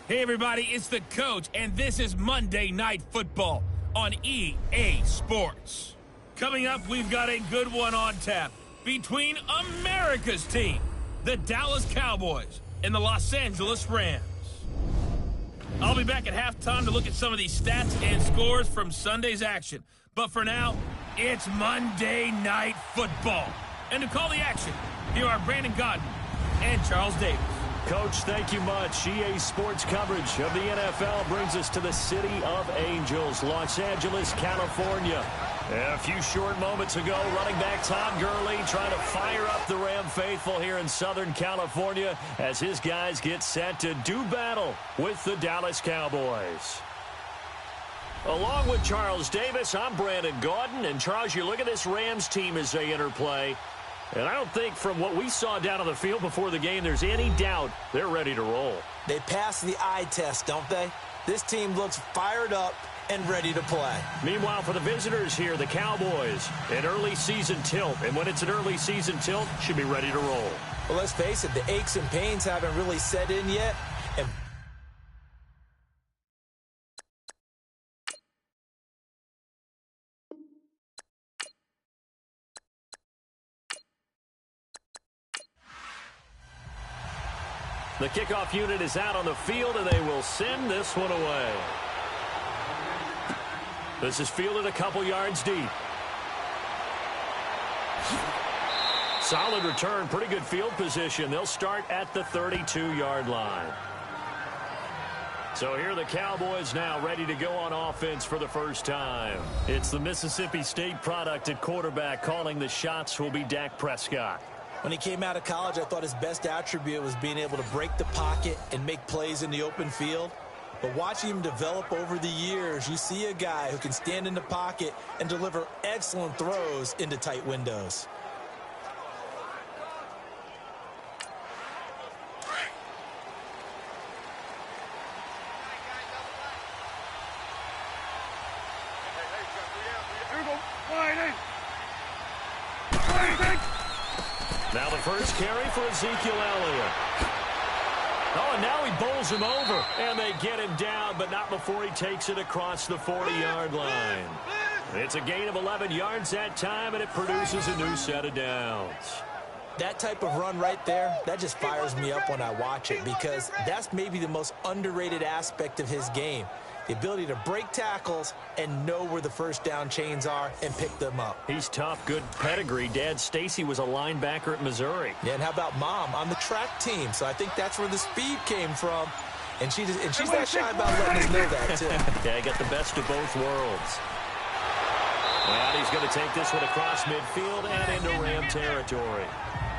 Hey everybody, it's the coach, and this is Monday Night Football on EA Sports. Coming up, we've got a good one on tap between America's team, the Dallas Cowboys, and the Los Angeles Rams. I'll be back at halftime to look at some of these stats and scores from Sunday's action. But for now, it's Monday Night Football. And to call the action, here are Brandon Godden and Charles Davis. Coach, thank you much. EA Sports coverage of the NFL brings us to the City of Angels, Los Angeles, California. A few short moments ago, running back Todd Gurley trying to fire up the Ram faithful here in Southern California as his guys get set to do battle with the Dallas Cowboys. Along with Charles Davis, I'm Brandon Gaudin. And Charles, you look at this Rams team as they interplay. And I don't think from what we saw down on the field before the game, there's any doubt they're ready to roll. They passed the eye test, don't they? This team looks fired up and ready to play. Meanwhile, for the visitors here, the Cowboys, an early season tilt. And when it's an early season tilt, should be ready to roll. Well, let's face it, the aches and pains haven't really set in yet. And the kickoff unit is out on the field, and they will send this one away. This is fielded a couple yards deep. Solid return, pretty good field position. They'll start at the 32-yard line. So here are the Cowboys now ready to go on offense for the first time. It's the Mississippi State product at quarterback. Calling the shots will be Dak Prescott. When he came out of college, I thought his best attribute was being able to break the pocket and make plays in the open field. But watching him develop over the years, you see a guy who can stand in the pocket and deliver excellent throws into tight windows. Now the first carry for Ezekiel Elliott. Oh, and now he bowls him over. And they get him down, but not before he takes it across the 40-yard line. It's a gain of 11 yards that time, and it produces a new set of downs. That type of run right there, that just fires me up when I watch it, because that's maybe the most underrated aspect of his game. The ability to break tackles and know where the first down chains are and pick them up. He's tough, good pedigree. Dad, Stacy, was a linebacker at Missouri. Yeah, and how about Mom on the track team? So I think that's where the speed came from. And she's not shy about letting us know that, too. Yeah, he got the best of both worlds. And he's going to take this one across midfield and into Ram territory.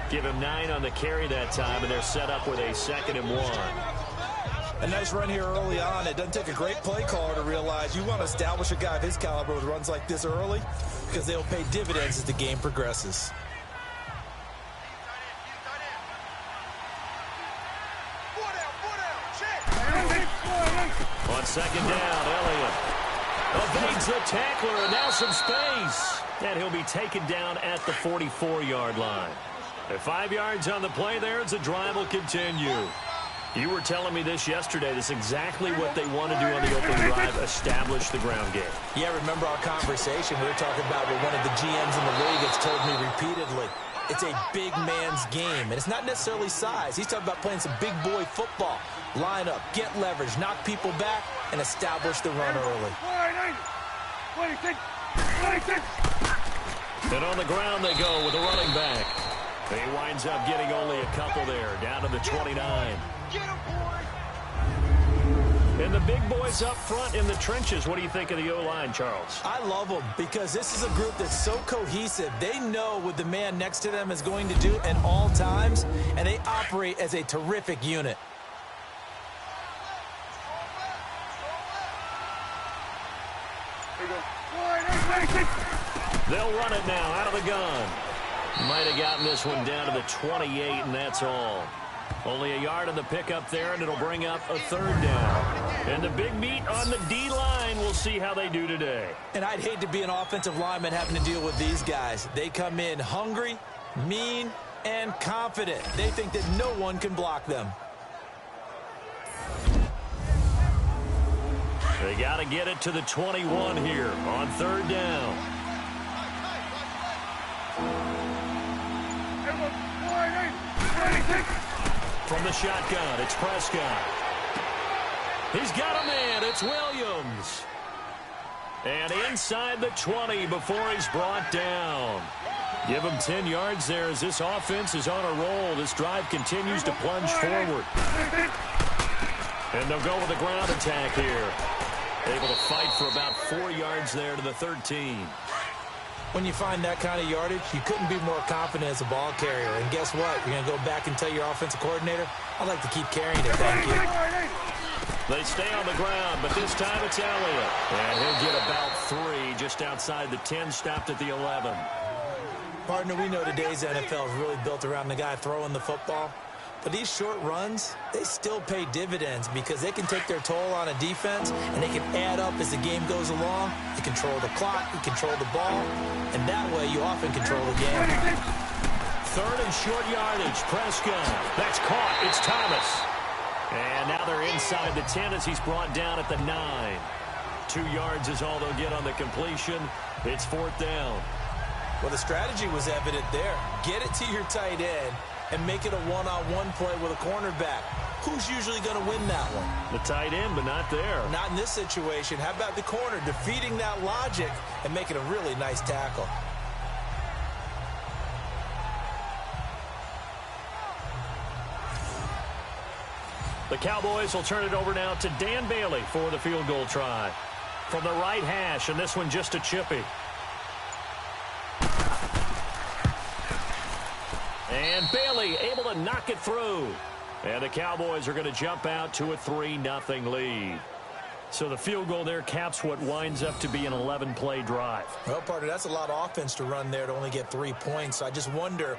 Give him 9 on the carry that time, and they're set up with a 2nd and 1. A nice run here early on. It doesn't take a great play caller to realize you want to establish a guy of his caliber with runs like this early, because they'll pay dividends as the game progresses. On 2nd down, Elliott evades the tackler, and now some space. And he'll be taken down at the 44-yard line. At 5 yards on the play there, as the drive will continue. You were telling me this yesterday. This is exactly what they want to do on the open drive, establish the ground game. Yeah, remember our conversation. We were talking about what one of the GMs in the league has told me repeatedly. It's a big man's game, and it's not necessarily size. He's talking about playing some big boy football. Line up, get leverage, knock people back, and establish the run early. And on the ground they go with a running back. He winds up getting only a couple there, down to the 29. And the big boys up front in the trenches. What do you think of the O-line, Charles? I love them because this is a group that's so cohesive. They know what the man next to them is going to do at all times, and they operate as a terrific unit. They'll run it now out of the gun. Might have gotten this one down to the 28, and that's all. Only a yard on the pickup there, and it'll bring up a 3rd down. And the big meat on the D-line. We'll see how they do today. And I'd hate to be an offensive lineman having to deal with these guys. They come in hungry, mean, and confident. They think that no one can block them. They got to get it to the 21 here on third down. From the shotgun, it's Prescott. He's got a man. It's Williams. And inside the 20 before he's brought down. Give him 10 yards there as this offense is on a roll. This drive continues to plunge forward. And they'll go with a ground attack here. Able to fight for about 4 yards there to the 13. When you find that kind of yardage, you couldn't be more confident as a ball carrier. And guess what? You're going to go back and tell your offensive coordinator, I'd like to keep carrying it, thank you. They stay on the ground, but this time it's Elliott. And he'll get about 3 just outside the 10, stopped at the 11. Partner, we know today's NFL is really built around the guy throwing the football. But these short runs, they still pay dividends because they can take their toll on a defense and they can add up as the game goes along. You control the clock, you control the ball, and that way you often control the game. Third and short yardage, Prescott. That's caught. It's Thomas. And now they're inside the 10 as he's brought down at the 9. 2 yards is all they'll get on the completion. It's fourth down. Well, the strategy was evident there. Get it to your tight end and make it a one-on-one play with a cornerback. Who's usually going to win that one? The tight end, but not there. Not in this situation. How about the corner defeating that logic and making a really nice tackle? The Cowboys will turn it over now to Dan Bailey for the field goal try. From the right hash, and this one just a chippy. And Bailey able to knock it through. And the Cowboys are going to jump out to a 3-0 lead. So the field goal there caps what winds up to be an 11-play drive. Well, partner, that's a lot of offense to run there to only get 3 points. So I just wonder,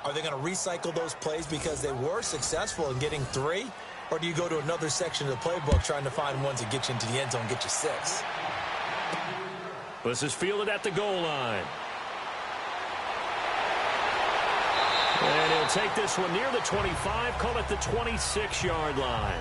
are they going to recycle those plays because they were successful in getting 3? Or do you go to another section of the playbook trying to find ones that get you into the end zone, get you 6? This is fielded at the goal line. And he'll take this one near the 25, call it the 26-yard line.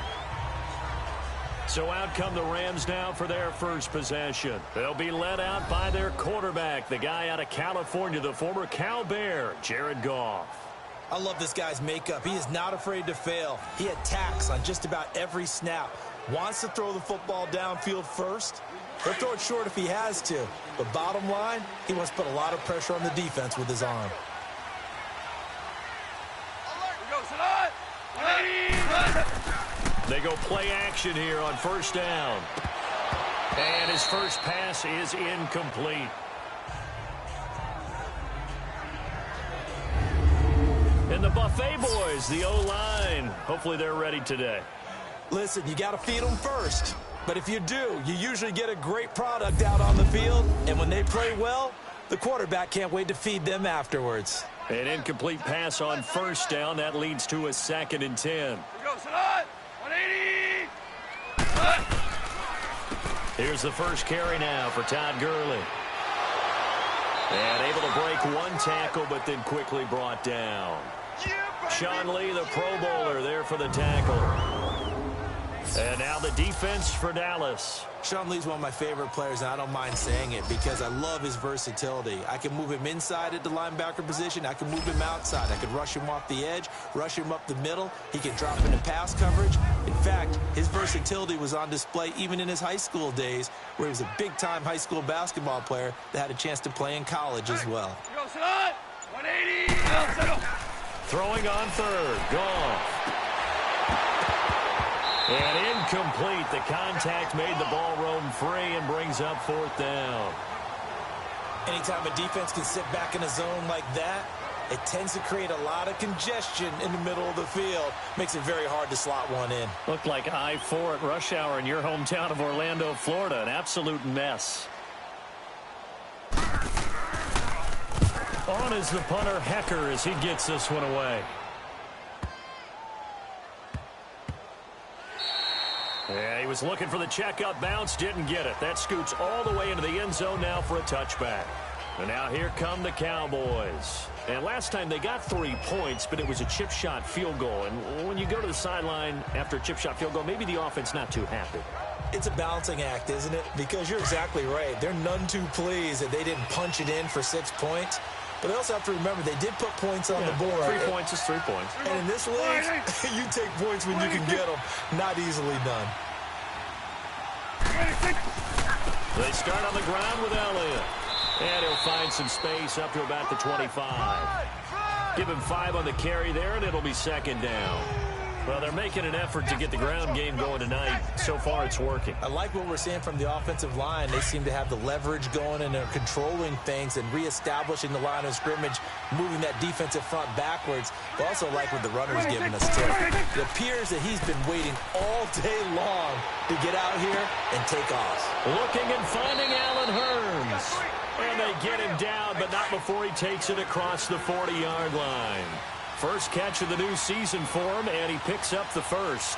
So out come the Rams now for their first possession. They'll be led out by their quarterback, the guy out of California, the former Cal Bear, Jared Goff. I love this guy's makeup. He is not afraid to fail. He attacks on just about every snap. Wants to throw the football downfield first. He'll throw it short if he has to. But bottom line, he wants to put a lot of pressure on the defense with his arm. They go play action here on first down. And his first pass is incomplete. And the Buffet boys, the O-line, hopefully they're ready today. Listen, you got to feed them first. But if you do, you usually get a great product out on the field. And when they play well, the quarterback can't wait to feed them afterwards. An incomplete pass on first down. That leads to a 2nd and 10. Here's the first carry now for Todd Gurley. And able to break one tackle, but then quickly brought down. Sean Lee, the Pro Bowler, there for the tackle. And now the defense for Dallas. Sean Lee's one of my favorite players, and I don't mind saying it because I love his versatility. I can move him inside at the linebacker position. I can move him outside. I can rush him off the edge, rush him up the middle. He can drop into pass coverage. In fact, his versatility was on display even in his high school days, where he was a big-time high school basketball player that had a chance to play in college as well. Throwing on third. Goff. And incomplete. The contact made the ball roam free and brings up fourth down. Anytime a defense can sit back in a zone like that, it tends to create a lot of congestion in the middle of the field. Makes it very hard to slot one in. Looked like I-4 at rush hour in your hometown of Orlando, Florida. An absolute mess. On is the punter, Hecker, as he gets this one away. Yeah, he was looking for the checkup bounce, didn't get it. That scoots all the way into the end zone now for a touchback. And now here come the Cowboys. And last time they got 3 points, but it was a chip shot field goal. And when you go to the sideline after a chip shot field goal, maybe the offense not too happy. It's a balancing act, isn't it? Because you're exactly right. They're none too pleased that they didn't punch it in for 6 points. But they also have to remember they did put points on the board. 3 points is 3 points. And in this league, you take points when you can get them. Not easily done. They start on the ground with Elliott. And he'll find some space up to about the 25. Give him 5 on the carry there, and it'll be second down. Well, they're making an effort to get the ground game going tonight. So far, it's working. I like what we're seeing from the offensive line. They seem to have the leverage going, and they're controlling things and reestablishing the line of scrimmage, moving that defensive front backwards. But also like what the runner's giving us, too. It appears that he's been waiting all day long to get out here and take off. Looking and finding Allen Hurns. And they get him down, but not before he takes it across the 40-yard line. First catch of the new season for him, and he picks up the first.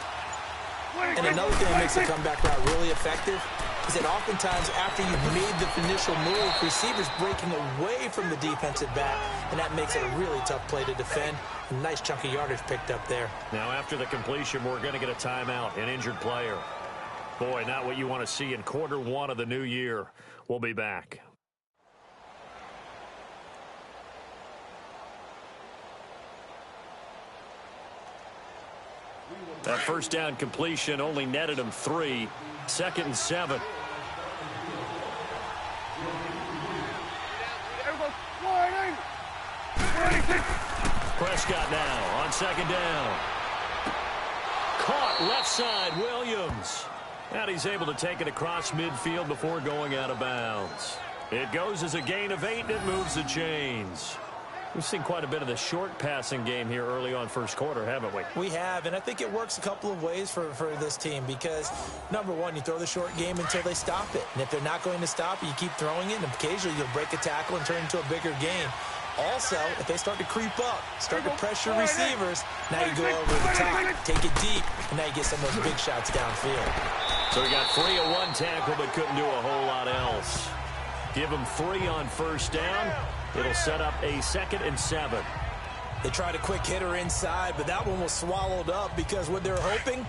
And another thing that makes the comeback route really effective is that oftentimes after you've made the initial move, receivers breaking away from the defensive back, and that makes it a really tough play to defend. A nice chunk of yardage picked up there. Now after the completion, we're going to get a timeout, an injured player. Boy, not what you want to see in quarter one of the new year. We'll be back. That first down completion only netted him 3. 2nd and 7. Prescott now on 2nd down. Caught left side, Williams. And he's able to take it across midfield before going out of bounds. It goes as a gain of 8, and it moves the chains. We've seen quite a bit of the short passing game here early on first quarter, haven't we? We have, and I think it works a couple of ways for this team because, number one, you throw the short game until they stop it. And if they're not going to stop it, you keep throwing it, and occasionally you'll break a tackle and turn into a bigger game. Also, if they start to creep up, start to pressure receivers, now you go over the top, take it deep, and now you get some of those big shots downfield. So we got 3 on one tackle, but couldn't do a whole lot else. Give them 3 on first down. It'll set up a 2nd and 7. They tried a quick hitter inside, but that one was swallowed up because what they're hoping,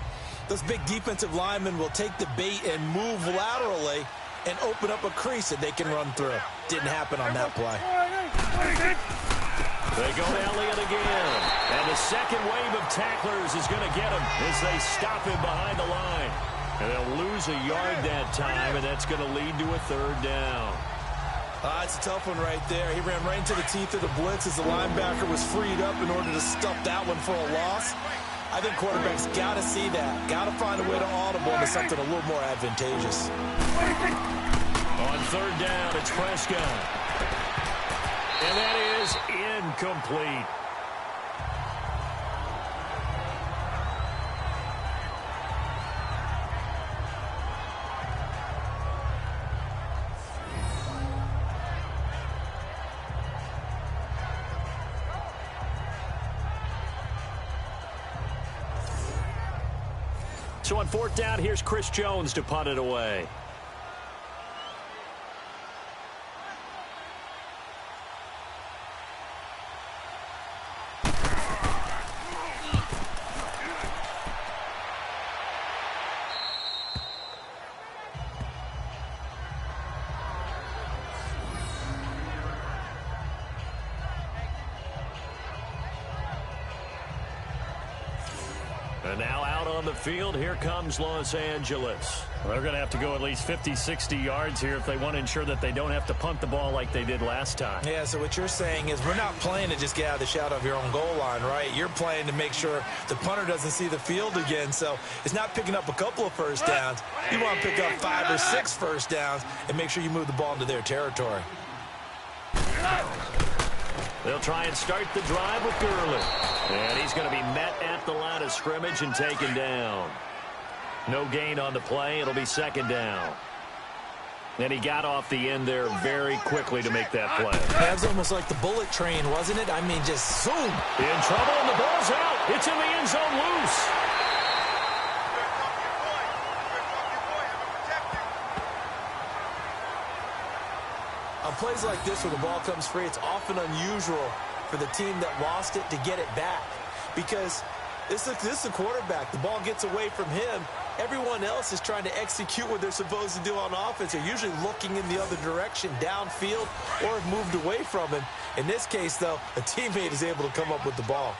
those big defensive linemen will take the bait and move laterally and open up a crease that they can run through. Didn't happen on that play. They go to Elliott again. And the second wave of tacklers is going to get him as they stop him behind the line. And they'll lose a yard that time, and that's going to lead to a 3rd down. It's a tough one right there. He ran right into the teeth of the blitz as the linebacker was freed up in order to stuff that one for a loss. I think quarterbacks got to see that. Got to find a way to audible into something a little more advantageous. On 3rd down, it's Prescott. And that is incomplete. So on 4th down, here's Chris Jones to punt it away. And now out on the field, here comes Los Angeles. They're going to have to go at least 50, 60 yards here if they want to ensure that they don't have to punt the ball like they did last time. Yeah, so what you're saying is we're not playing to just get out of the shadow of your own goal line, right? You're playing to make sure the punter doesn't see the field again. So it's not picking up a couple of first downs. You want to pick up 5 or 6 first downs and make sure you move the ball into their territory. They'll try and start the drive with Gurley. And he's going to be met at the line of scrimmage and taken down. No gain on the play. It'll be 2nd down. And he got off the end there very quickly to make that play. That was almost like the bullet train, wasn't it? I mean, just zoom. In trouble, and the ball's out. It's in the end zone loose. On plays like this where the ball comes free, it's often unusual for the team that lost it to get it back. Because this is a quarterback. The ball gets away from him. Everyone else is trying to execute what they're supposed to do on offense. They're usually looking in the other direction, downfield, or have moved away from him. In this case, though, a teammate is able to come up with the ball.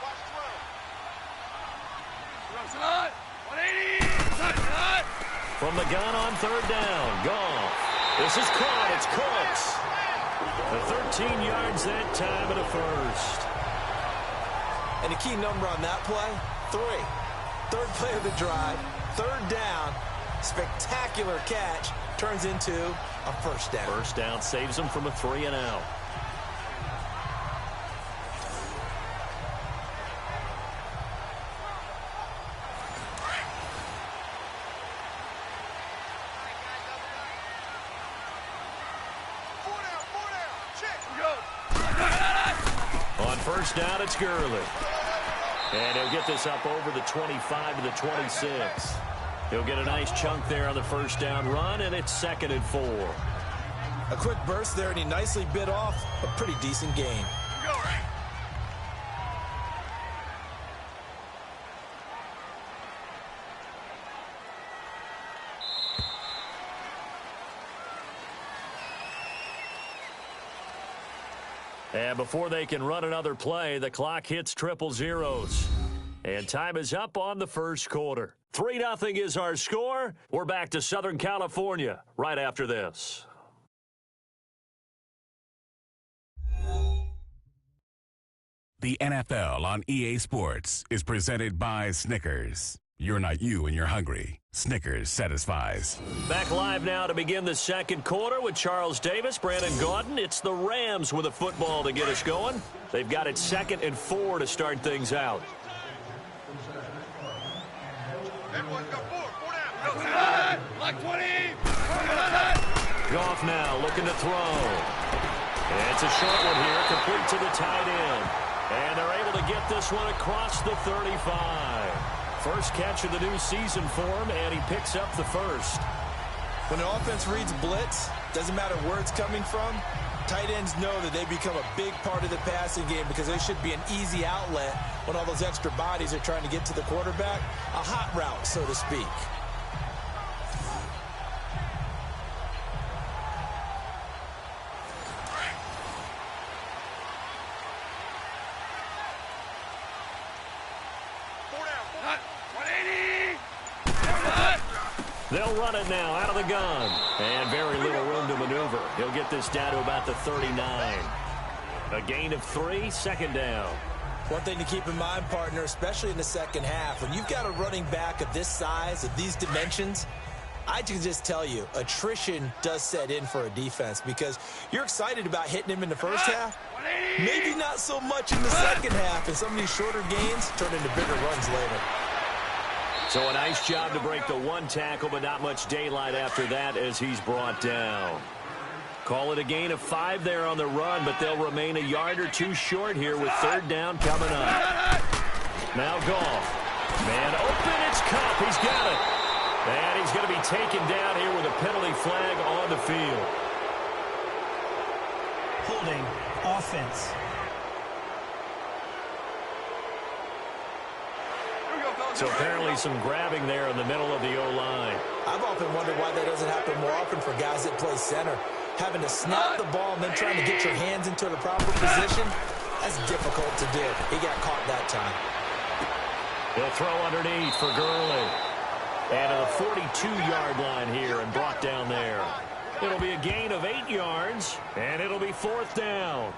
From the gun on third down, Goff. This is caught. It's Cooks. The 13 yards that time and a first. And the key number on that play, 3. Third play of the drive, third down, spectacular catch, turns into a first down. First down saves them from a 3-and-out. On first down, it's Gurley. And he'll get this up over the 25 to the 26. He'll get a nice chunk there on the first down run, and it's 2nd and 4. A quick burst there, and he nicely bit off a pretty decent gain. And before they can run another play, the clock hits triple zeros. And time is up on the first quarter. 3-0 is our score. We're back to Southern California right after this. The NFL on EA Sports is presented by Snickers. You're not you when you're hungry. Snickers satisfies. Back live now to begin the second quarter with Charles Davis, Brandon Gaudin. It's the Rams with a football to get us going. They've got it 2nd and 4 to start things out. Goff now looking to throw. It's a short one here, complete to the tight end. And they're able to get this one across the 35. First catch of the new season for him, and he picks up the first. When the offense reads blitz, doesn't matter where it's coming from, tight ends know that they become a big part of the passing game because they should be an easy outlet when all those extra bodies are trying to get to the quarterback. A hot route, so to speak. They'll run it now out of the gun. And very little room to maneuver. He'll get this down to about the 39. A gain of 3, 2nd down. One thing to keep in mind, partner, especially in the second half, when you've got a running back of this size, of these dimensions, I can just tell you, attrition does set in for a defense because you're excited about hitting him in the first half. Maybe not so much in the second half, and some of these shorter gains turn into bigger runs later. So a nice job to break the one tackle, but not much daylight after that as he's brought down. Call it a gain of 5 there on the run, but they'll remain a yard or 2 short here with third down coming up. Now Goff. Man open, it's Kupp. He's got it. And he's going to be taken down here with a penalty flag on the field. Holding offense. So apparently some grabbing there in the middle of the O-line. I've often wondered why that doesn't happen more often for guys that play center. Having to snap the ball and then trying to get your hands into the proper position, that's difficult to do. He got caught that time. He'll throw underneath for Gurley. And to the 42-yard line here and brought down there. It'll be a gain of 8 yards, and it'll be 4th down.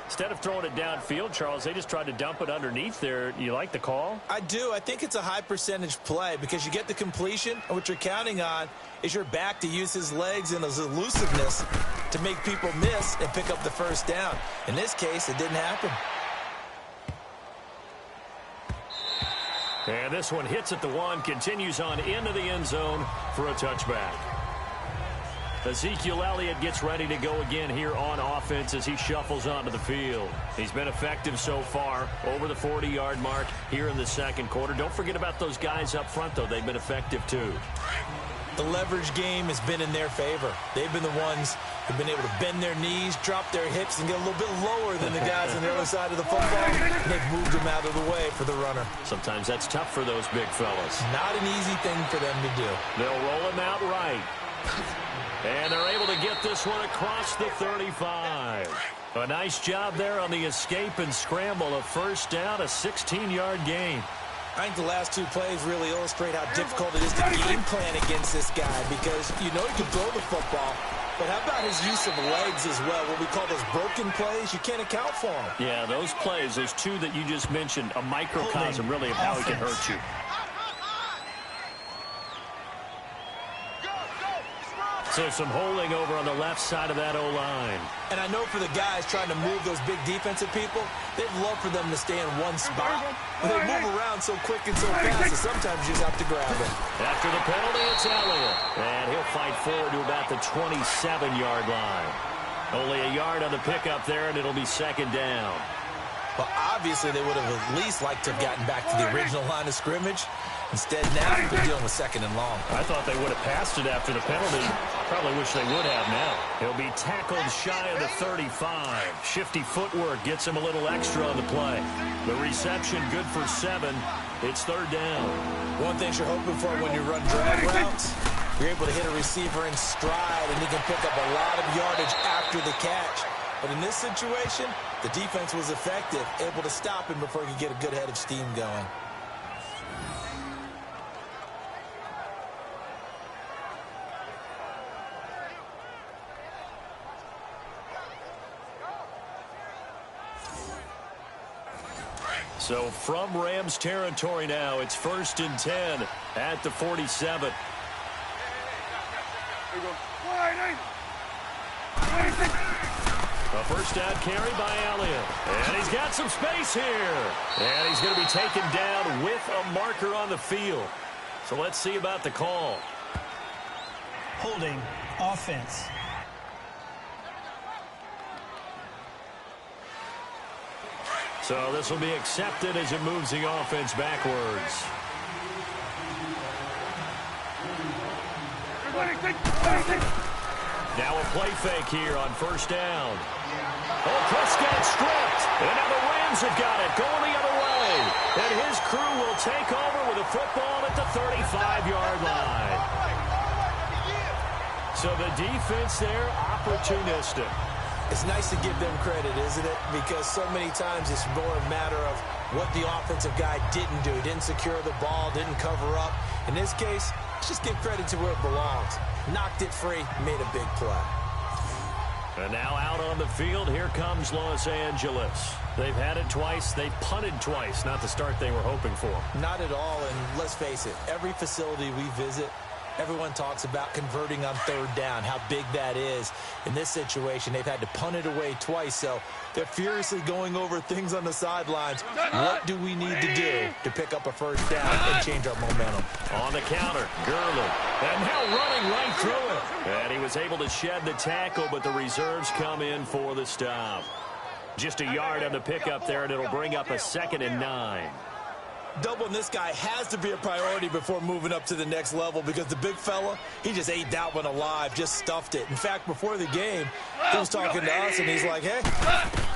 Instead of throwing it downfield, Charles, they just tried to dump it underneath there. You like the call? I do. I think it's a high percentage play because you get the completion, and what you're counting on is your back to use his legs and his elusiveness to make people miss and pick up the first down. In this case, it didn't happen. And this one hits at the 1, continues on into the end zone for a touchback. Ezekiel Elliott gets ready to go again here on offense as he shuffles onto the field. He's been effective so far, over the 40-yard mark here in the second quarter. Don't forget about those guys up front, though. They've been effective, too. The leverage game has been in their favor. They've been the ones who've been able to bend their knees, drop their hips, and get a little bit lower than the guys on the other side of the football. And they've moved them out of the way for the runner. Sometimes that's tough for those big fellas. Not an easy thing for them to do. They'll roll him out right. And they're able to get this one across the 35. A nice job there on the escape and scramble. A first down, a 16-yard gain. I think the last two plays really illustrate how difficult it is to game plan against this guy because you know he can throw the football, but how about his use of legs as well? What we call those broken plays, you can't account for them. Yeah, those plays, those two that you just mentioned, a microcosm really of how he can hurt you. So some holding over on the left side of that O-line. And I know for the guys trying to move those big defensive people, they'd love for them to stay in one spot. But they move around so quick and so fast that sometimes you just have to grab it. After the penalty, it's Elliott. And he'll fight forward to about the 27-yard line. Only a yard on the pickup there, and it'll be second down. Well, obviously they would have at least liked to have gotten back to the original line of scrimmage. Instead, now they're dealing with second and long. I thought they would have passed it after the penalty. Probably wish they would have now. He'll be tackled shy of the 35. Shifty footwork gets him a little extra on the play. The reception good for 7. It's third down. One thing you're hoping for when you run drag routes, you're able to hit a receiver in stride, and he can pick up a lot of yardage after the catch. But in this situation, the defense was effective, able to stop him before he could get a good head of steam going. So from Rams territory now, it's 1st and 10 at the 47. A first down carry by Elliott. And he's got some space here. And he's going to be taken down with a marker on the field. So let's see about the call. Holding offense. So this will be accepted as it moves the offense backwards. Now a play fake here on first down. Oh, Prescott stripped. And now the Rams have got it going the other way. And his crew will take over with a football at the 35-yard line. So the defense there, opportunistic. It's nice to give them credit, isn't it? Because so many times it's more a matter of what the offensive guy didn't do. He didn't secure the ball, didn't cover up. In this case, let's just give credit to where it belongs. Knocked it free, made a big play. And now out on the field, here comes Los Angeles. They've had it twice. They've punted twice. Not the start they were hoping for. Not at all, and let's face it, every facility we visit, everyone talks about converting on third down, how big that is. In this situation, they've had to punt it away twice, so they're furiously going over things on the sidelines. What do we need to do to pick up a first down and change our momentum? On the counter, Gurley. And now running right through it. And he was able to shed the tackle, but the reserves come in for the stop. Just a yard on the pickup there, and it'll bring up a 2nd and 9. Doubling this guy has to be a priority before moving up to the next level because the big fella, he just ate that one alive, just stuffed it. In fact, before the game, he was talking to us, and he's like, hey,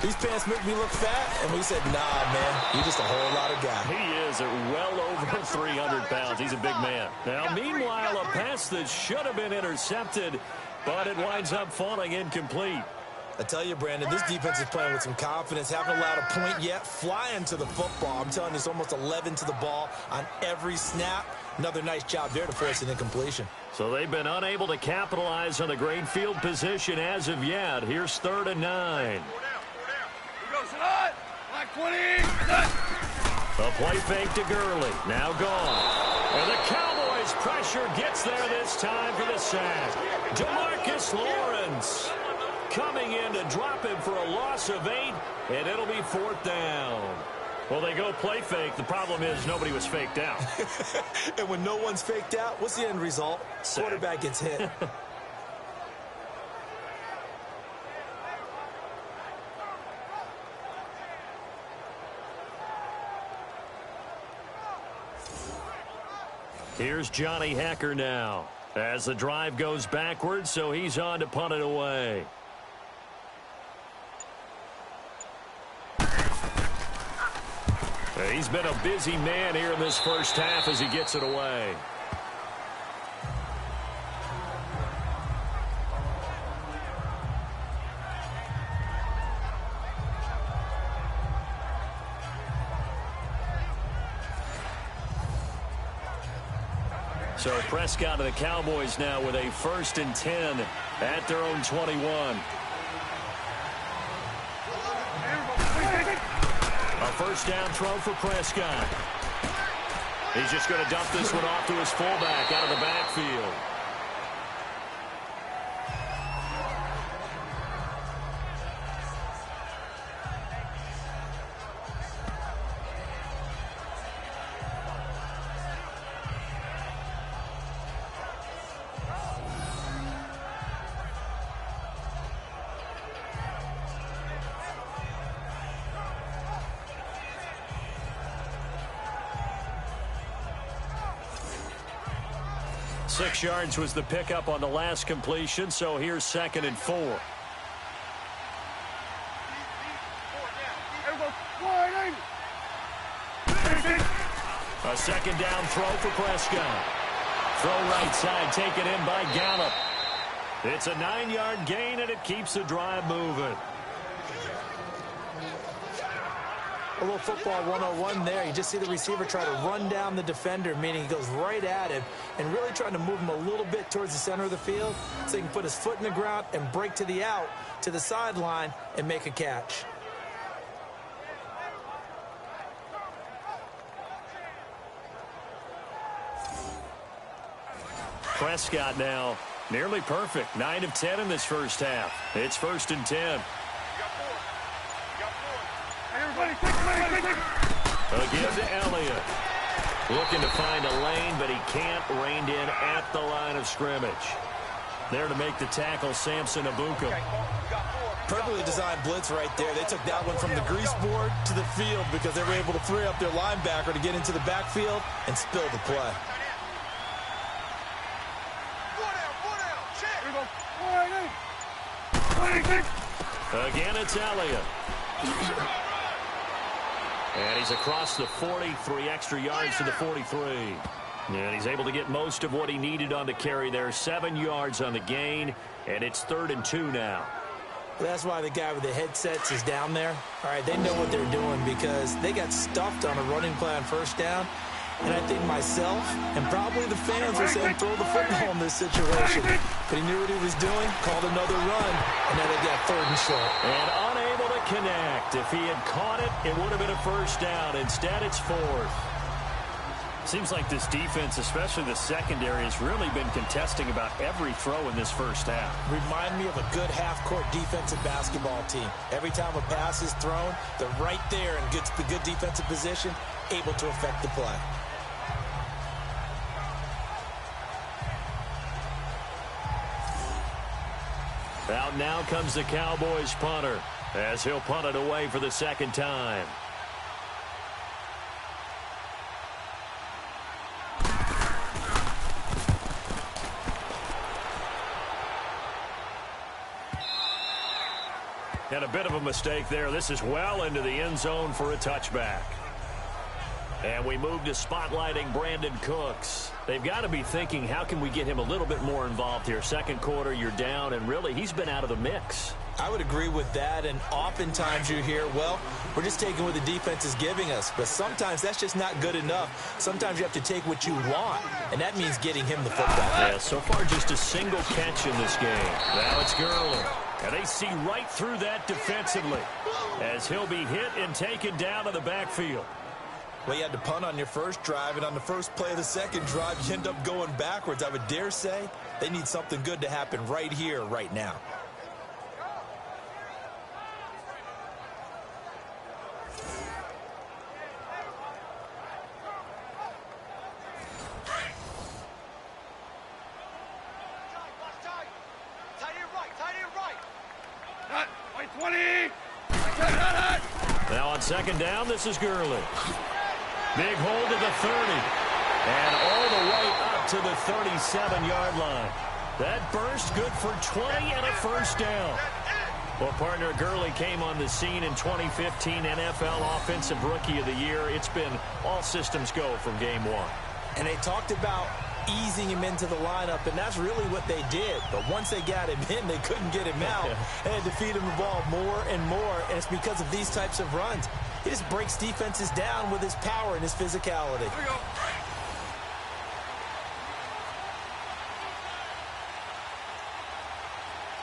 these pants make me look fat. And we said, nah, man, you're just a whole lot of guy. He is at well over 300 pounds. He's a big man. Now, meanwhile, a pass that should have been intercepted, but it winds up falling incomplete. I tell you, Brandon, this defense is playing with some confidence. Haven't allowed a point yet. Flying to the football. I'm telling you, it's almost 11 to the ball on every snap. Another nice job there to force an incompletion. So they've been unable to capitalize on the great field position as of yet. Here's 3rd and 9. A play fake to Gurley. Now gone. And the Cowboys pressure gets there this time for the sack. DeMarcus Lawrence coming in to drop him for a loss of 8, and it'll be 4th down. Well, they go play fake. The problem is nobody was faked out. And when no one's faked out, what's the end result? Sack. Quarterback gets hit. Here's Johnny Hacker now. As the drive goes backwards, so he's on to punt it away. He's been a busy man here in this first half as he gets it away. So Prescott of the Cowboys now with a 1st and 10 at their own 21. A first down throw for Prescott. He's just going to dump this one off to his fullback out of the backfield. Six yards was the pickup on the last completion, so here's 2nd and 4. A second down throw for Prescott. Throw right side, taken in by Gallup. It's a 9-yard gain, and it keeps the drive moving. A little football 101 there. You just see the receiver try to run down the defender, meaning he goes right at him and really trying to move him a little bit towards the center of the field so he can put his foot in the ground and break to the out, to the sideline, and make a catch. Prescott now nearly perfect. 9 of 10 in this first half. It's 1st and 10. Again to Elliott. Looking to find a lane, but he can't. Reined in at the line of scrimmage. There to make the tackle, Samson Abuka. Perfectly designed blitz right there. They took that one from the grease board to the field because they were able to free up their linebacker to get into the backfield and spill the play. Again, it's Elliott. And he's across the 40, 3 extra yards to the 43. And he's able to get most of what he needed on the carry there. 7 yards on the gain, and it's 3rd and 2 now. That's why the guy with the headsets is down there. All right, they know what they're doing because they got stuffed on a running play on 1st down. And I think myself and probably the fans are saying throw the football in this situation. But he knew what he was doing, called another run, and now they got 3rd and short. And unable to connect. If he had caught it, it would have been a 1st down. Instead, it's 4th. Seems like this defense, especially the secondary, has really been contesting about every throw in this first half. Remind me of a good half-court defensive basketball team. Every time a pass is thrown, they're right there in good defensive position, able to affect the play. Out now comes the Cowboys punter as he'll punt it away for the 2nd time. And a bit of a mistake there. This is well into the end zone for a touchback. And we move to spotlighting Brandon Cooks. They've got to be thinking, how can we get him a little bit more involved here? 2nd quarter, you're down, and really, he's been out of the mix. I would agree with that, and oftentimes you hear, well, we're just taking what the defense is giving us. But sometimes that's just not good enough. Sometimes you have to take what you want, and that means getting him the football. Yeah, so far just a single catch in this game. Now it's Gurley. And they see right through that defensively as he'll be hit and taken down to the backfield. Well, you had to punt on your first drive, and on the first play of the second drive, you end up going backwards. I would dare say they need something good to happen right here, right now. Now on 2nd down, this is Gurley. Big hold to the 30. And all the way up to the 37-yard line. That burst good for 20 and a first down. Well, partner, Gurley came on the scene in 2015 NFL Offensive Rookie of the Year. It's been all systems go from game one. And they talked about easing him into the lineup, and that's really what they did. But once they got him in, they couldn't get him out. They had to feed him the ball more and more, and it's because of these types of runs. He just breaks defenses down with his power and his physicality. Here we go.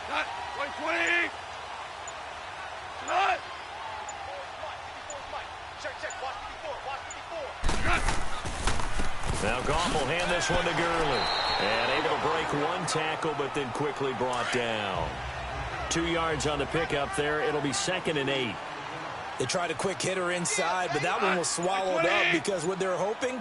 Cut. 20. Cut. Now Goff will hand this one to Gurley. And able to break one tackle, but then quickly brought down. 2 yards on the pickup there. It'll be 2nd and 8. They tried a quick hitter inside, but that one was swallowed up because what they're hoping,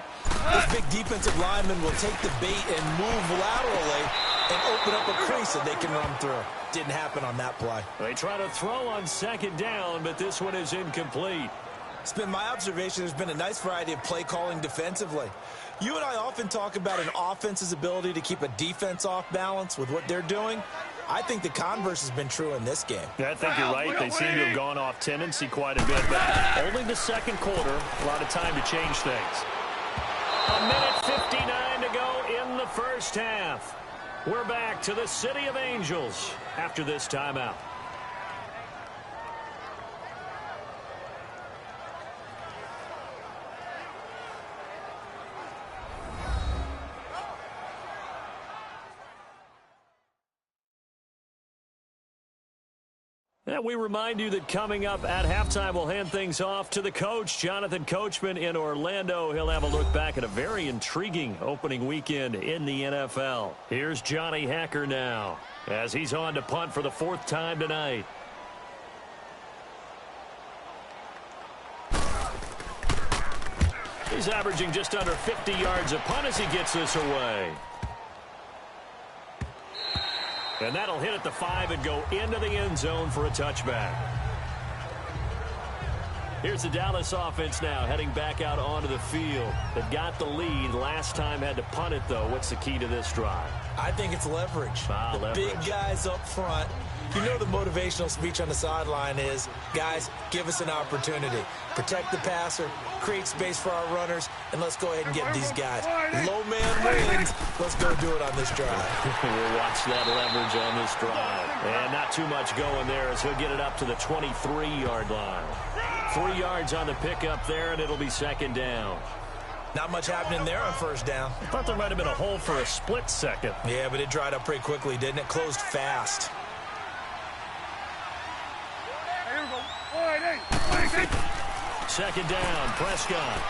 this big defensive lineman will take the bait and move laterally and open up a crease that they can run through. Didn't happen on that play. They try to throw on 2nd down, but this one is incomplete. It's been my observation there's been a nice variety of play calling defensively. You and I often talk about an offense's ability to keep a defense off balance with what they're doing. I think the converse has been true in this game. Yeah, I think you're right. They seem to have gone off tendency quite a bit, but only the second quarter, a lot of time to change things. 1:59 to go in the first half. We're back to the City of Angels after this timeout. And we remind you that coming up at halftime, we'll hand things off to the coach, Jonathan Coachman in Orlando. He'll have a look back at a very intriguing opening weekend in the NFL. Here's Johnny Hacker now as he's on to punt for the 4th time tonight. He's averaging just under 50 yards a punt as he gets this away. And that'll hit at the 5 and go into the end zone for a touchback. Here's the Dallas offense now heading back out onto the field. They got the lead. Last time had to punt it, though. What's the key to this drive? I think it's leverage. Leverage. Big guys up front. You know the motivational speech on the sideline is, guys, give us an opportunity. Protect the passer, create space for our runners, and let's go ahead and get these guys. Low man wins. Let's go do it on this drive. We'll watch that leverage on this drive. And not too much going there as he'll get it up to the 23-yard line. 3 yards on the pickup there, and it'll be 2nd down. Not much happening there on 1st down. I thought there might have been a hole for a split second. Yeah, but it dried up pretty quickly, didn't it? Closed fast. 2nd down, Prescott.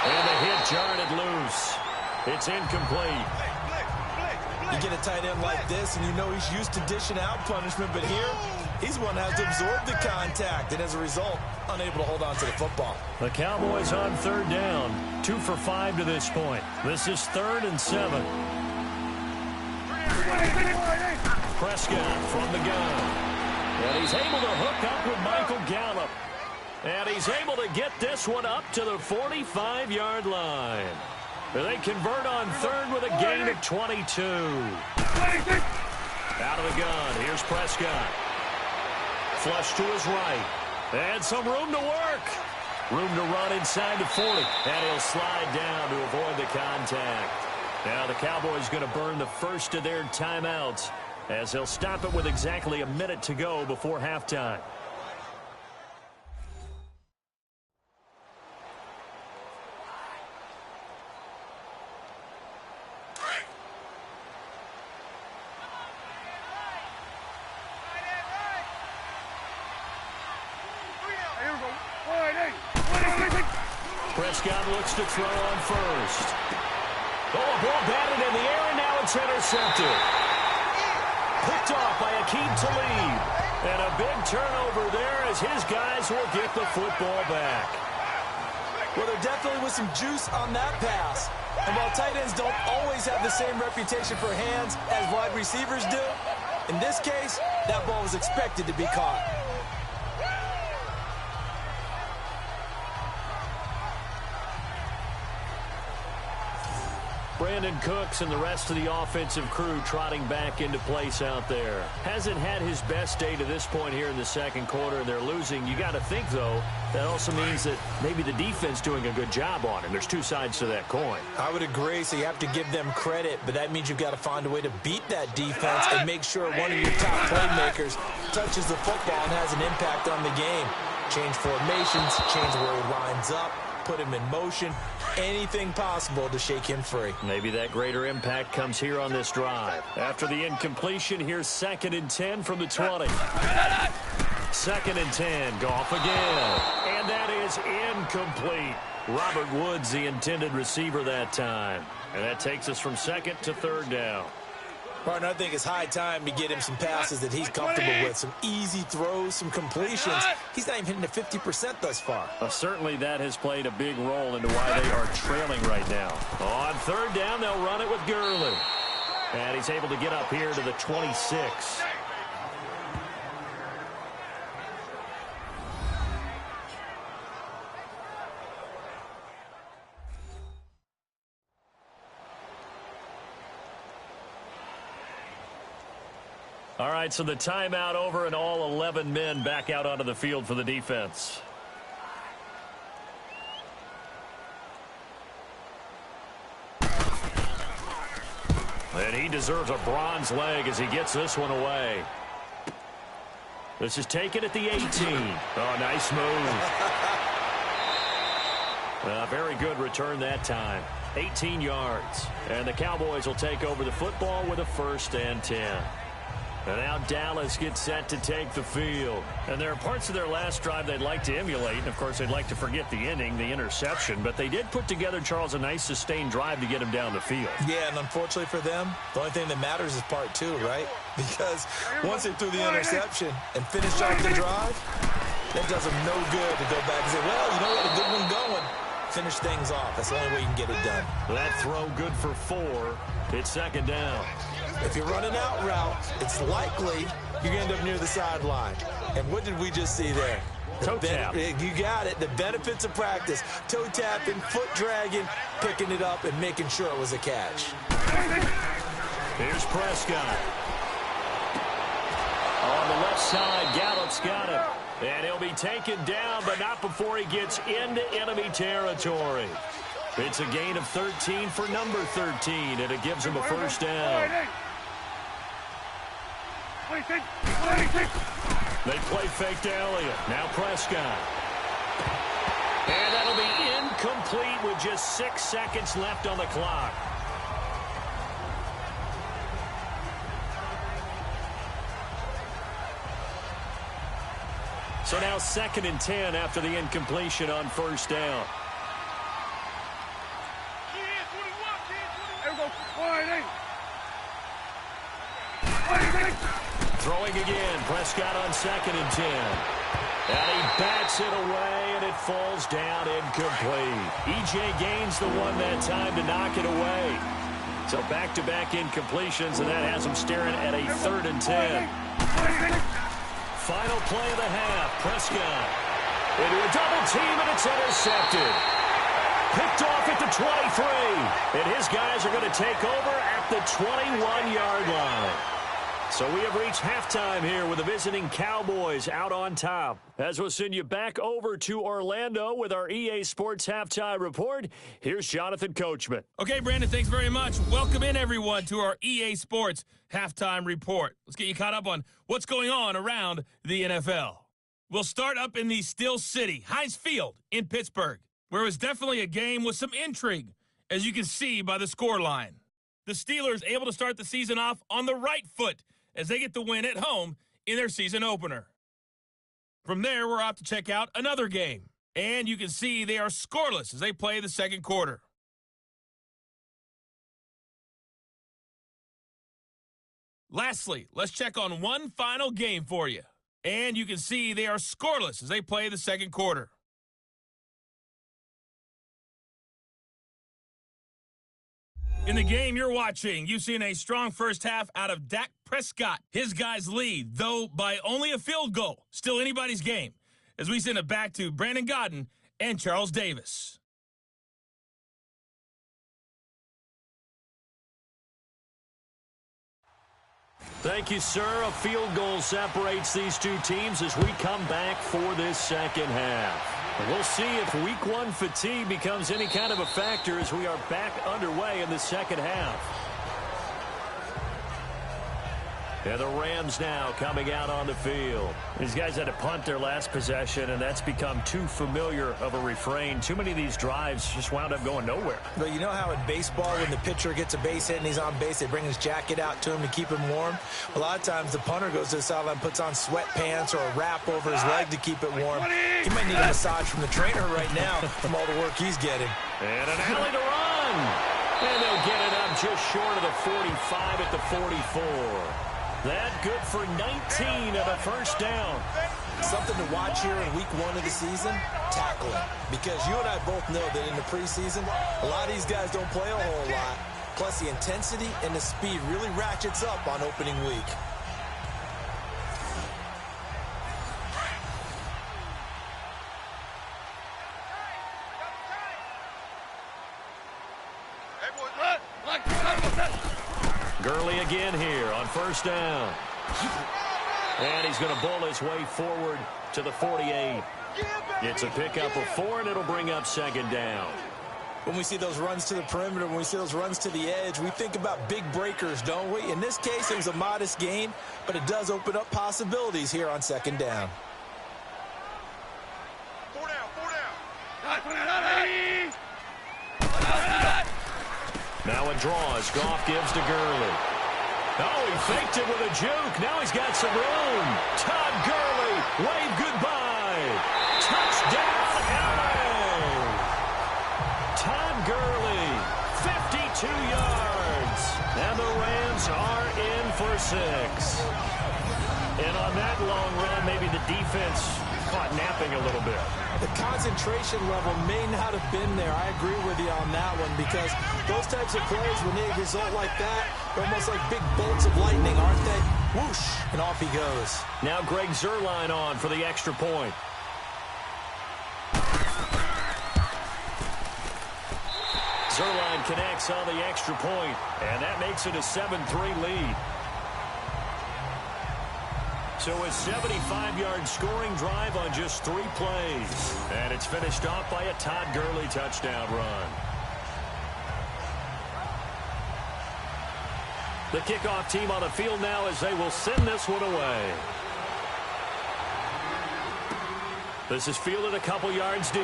And the hit jarred it loose. It's incomplete. You get a tight end like this, and you know he's used to dishing out punishment, but here, he's one that has to absorb the contact, and as a result, unable to hold on to the football. The Cowboys on 3rd down, 2 for 5 to this point. This is 3rd and 7. Prescott from the gun. And he's able to hook up with Michael Gallup. And he's able to get this one up to the 45-yard line. They convert on 3rd with a gain of 22. Out of the gun, here's Prescott. Flush to his right. And some room to work. Room to run inside the 40. And he'll slide down to avoid the contact. Now the Cowboys going to burn the first of their timeouts as they'll stop it with exactly a minute to go before halftime. Prescott looks to throw on 1st. Oh, a ball batted in the air, and now it's intercepted. Picked off by Akeem Talib. And a big turnover there as his guys will get the football back. Well, there definitely was some juice on that pass. And while tight ends don't always have the same reputation for hands as wide receivers do, in this case, that ball was expected to be caught. Brandon Cooks and the rest of the offensive crew trotting back into place out there. Hasn't had his best day to this point here in the second quarter, and they're losing. You got to think, though, that also means that maybe the defense doing a good job on him. There's two sides to that coin. I would agree, so you have to give them credit, but that means you've got to find a way to beat that defense and make sure one of your top playmakers touches the football and has an impact on the game. Change formations, change where he lines up, put him in motion, anything possible to shake him free. Maybe that greater impact comes here on this drive. After the incompletion, here's 2nd and 10 from the 20. 2nd and 10, Goff again. And that is incomplete. Robert Woods, the intended receiver that time. And that takes us from 2nd to 3rd down. Partner, I think it's high time to get him some passes that he's comfortable with, some easy throws, some completions. He's not even hitting the 50% thus far. Certainly that has played a big role into why they are trailing right now. On 3rd down, they'll run it with Gurley. And he's able to get up here to the 26. All right, so the timeout over and all 11 men back out onto the field for the defense. And he deserves a bronze leg as he gets this one away. This is taken at the 18. Oh, nice move. Very good return that time. 18 yards. And the Cowboys will take over the football with a 1st and 10. And now Dallas gets set to take the field. And there are parts of their last drive they'd like to emulate. And, of course, they'd like to forget the ending, the interception. But they did put together, Charles, a nice sustained drive to get him down the field. Yeah, and unfortunately for them, the only thing that matters is part 2, right? Because once they threw the interception and finished off the drive, that does them no good to go back and say, well, you know what, a good one going. Finish things off. That's the only way you can get it done. That throw good for 4. It's 2nd down. If you're running out route, it's likely you're going to end up near the sideline. And what did we just see there? Toe tap. You got it. The benefits of practice. Toe tapping, foot dragging, picking it up, and making sure it was a catch. Here's Prescott. On the left side, Gallup's got him. And he'll be taken down, but not before he gets into enemy territory. It's a gain of 13 for number 13, and it gives him a 1st down. They play fake to Elliott. Now Prescott. And that'll be incomplete with just 6 seconds left on the clock. So now 2nd and 10 after the incompletion on 1st down. Throwing again. Prescott on 2nd and 10. And he bats it away, and it falls down incomplete. E.J. Gaines the one that time to knock it away. So back-to-back incompletions, and that has him staring at a 3rd and 10. Final play of the half. Prescott into a double team, and it's intercepted. Picked off at the 23. And his guys are going to take over at the 21-yard line. So we have reached halftime here with the visiting Cowboys out on top. As we'll send you back over to Orlando with our EA Sports Halftime Report, here's Jonathan Coachman. Okay, Brandon, thanks very much. Welcome in, everyone, to our EA Sports Halftime Report. Let's get you caught up on what's going on around the NFL. We'll start up in the Steel City, Heinz Field in Pittsburgh, where it was definitely a game with some intrigue, as you can see by the scoreline. The Steelers able to start the season off on the right foot as they get the win at home in their season opener. From there, we're off to check out another game. And you can see they are scoreless as they play the second quarter. Lastly, let's check on one final game for you. And you can see they are scoreless as they play the second quarter. In the game you're watching, you've seen a strong first half out of Dak Prescott. His guys lead, though by only a field goal. Still anybody's game, as we send it back to Brandon Godden and Charles Davis. Thank you, sir. A field goal separates these two teams as we come back for this second half. We'll see if week one fatigue becomes any kind of a factor as we are back underway in the second half. And the Rams now coming out on the field. These guys had to punt their last possession, and that's become too familiar of a refrain. Too many of these drives just wound up going nowhere. But you know how in baseball, when the pitcher gets a base hit and he's on base, they bring his jacket out to him to keep him warm? A lot of times the punter goes to the sideline, puts on sweatpants or a wrap over his leg to keep it warm. He might need a massage from the trainer right now from all the work he's getting. And an alley to run. And they'll get it up just short of the 45 at the 44. That good for 19 and a first down. Something to watch here in week one of the season, tackling. Because you and I both know that in the preseason, a lot of these guys don't play a whole lot. Plus the intensity and the speed really ratchets up on opening week. Gurley again here on first down. And he's going to bull his way forward to the 48. It's a pickup of 4, and it'll bring up second down. When we see those runs to the perimeter, when we see those runs to the edge, we think about big breakers, don't we? In this case, it was a modest gain, but it does open up possibilities here on second down. 4 down, 4 down. Now a draw as Goff gives to Gurley. Oh, he faked it with a juke. Now he's got some room. Todd Gurley, wave goodbye. Touchdown, LA. Todd Gurley, 52 yards. And the Rams are in for 6. And on that long run, maybe the defense caught napping a little bit. The concentration level may not have been there. I agree with you on that one because those types of plays, when they result like that, they're almost like big bolts of lightning, aren't they? Whoosh, and off he goes. Now Greg Zuerlein on for the extra point. Zuerlein connects on the extra point, and that makes it a 7-3 lead. So a 75-yard scoring drive on just 3 plays. And it's finished off by a Todd Gurley touchdown run. The kickoff team on the field now as they will send this one away. This is fielded a couple yards deep.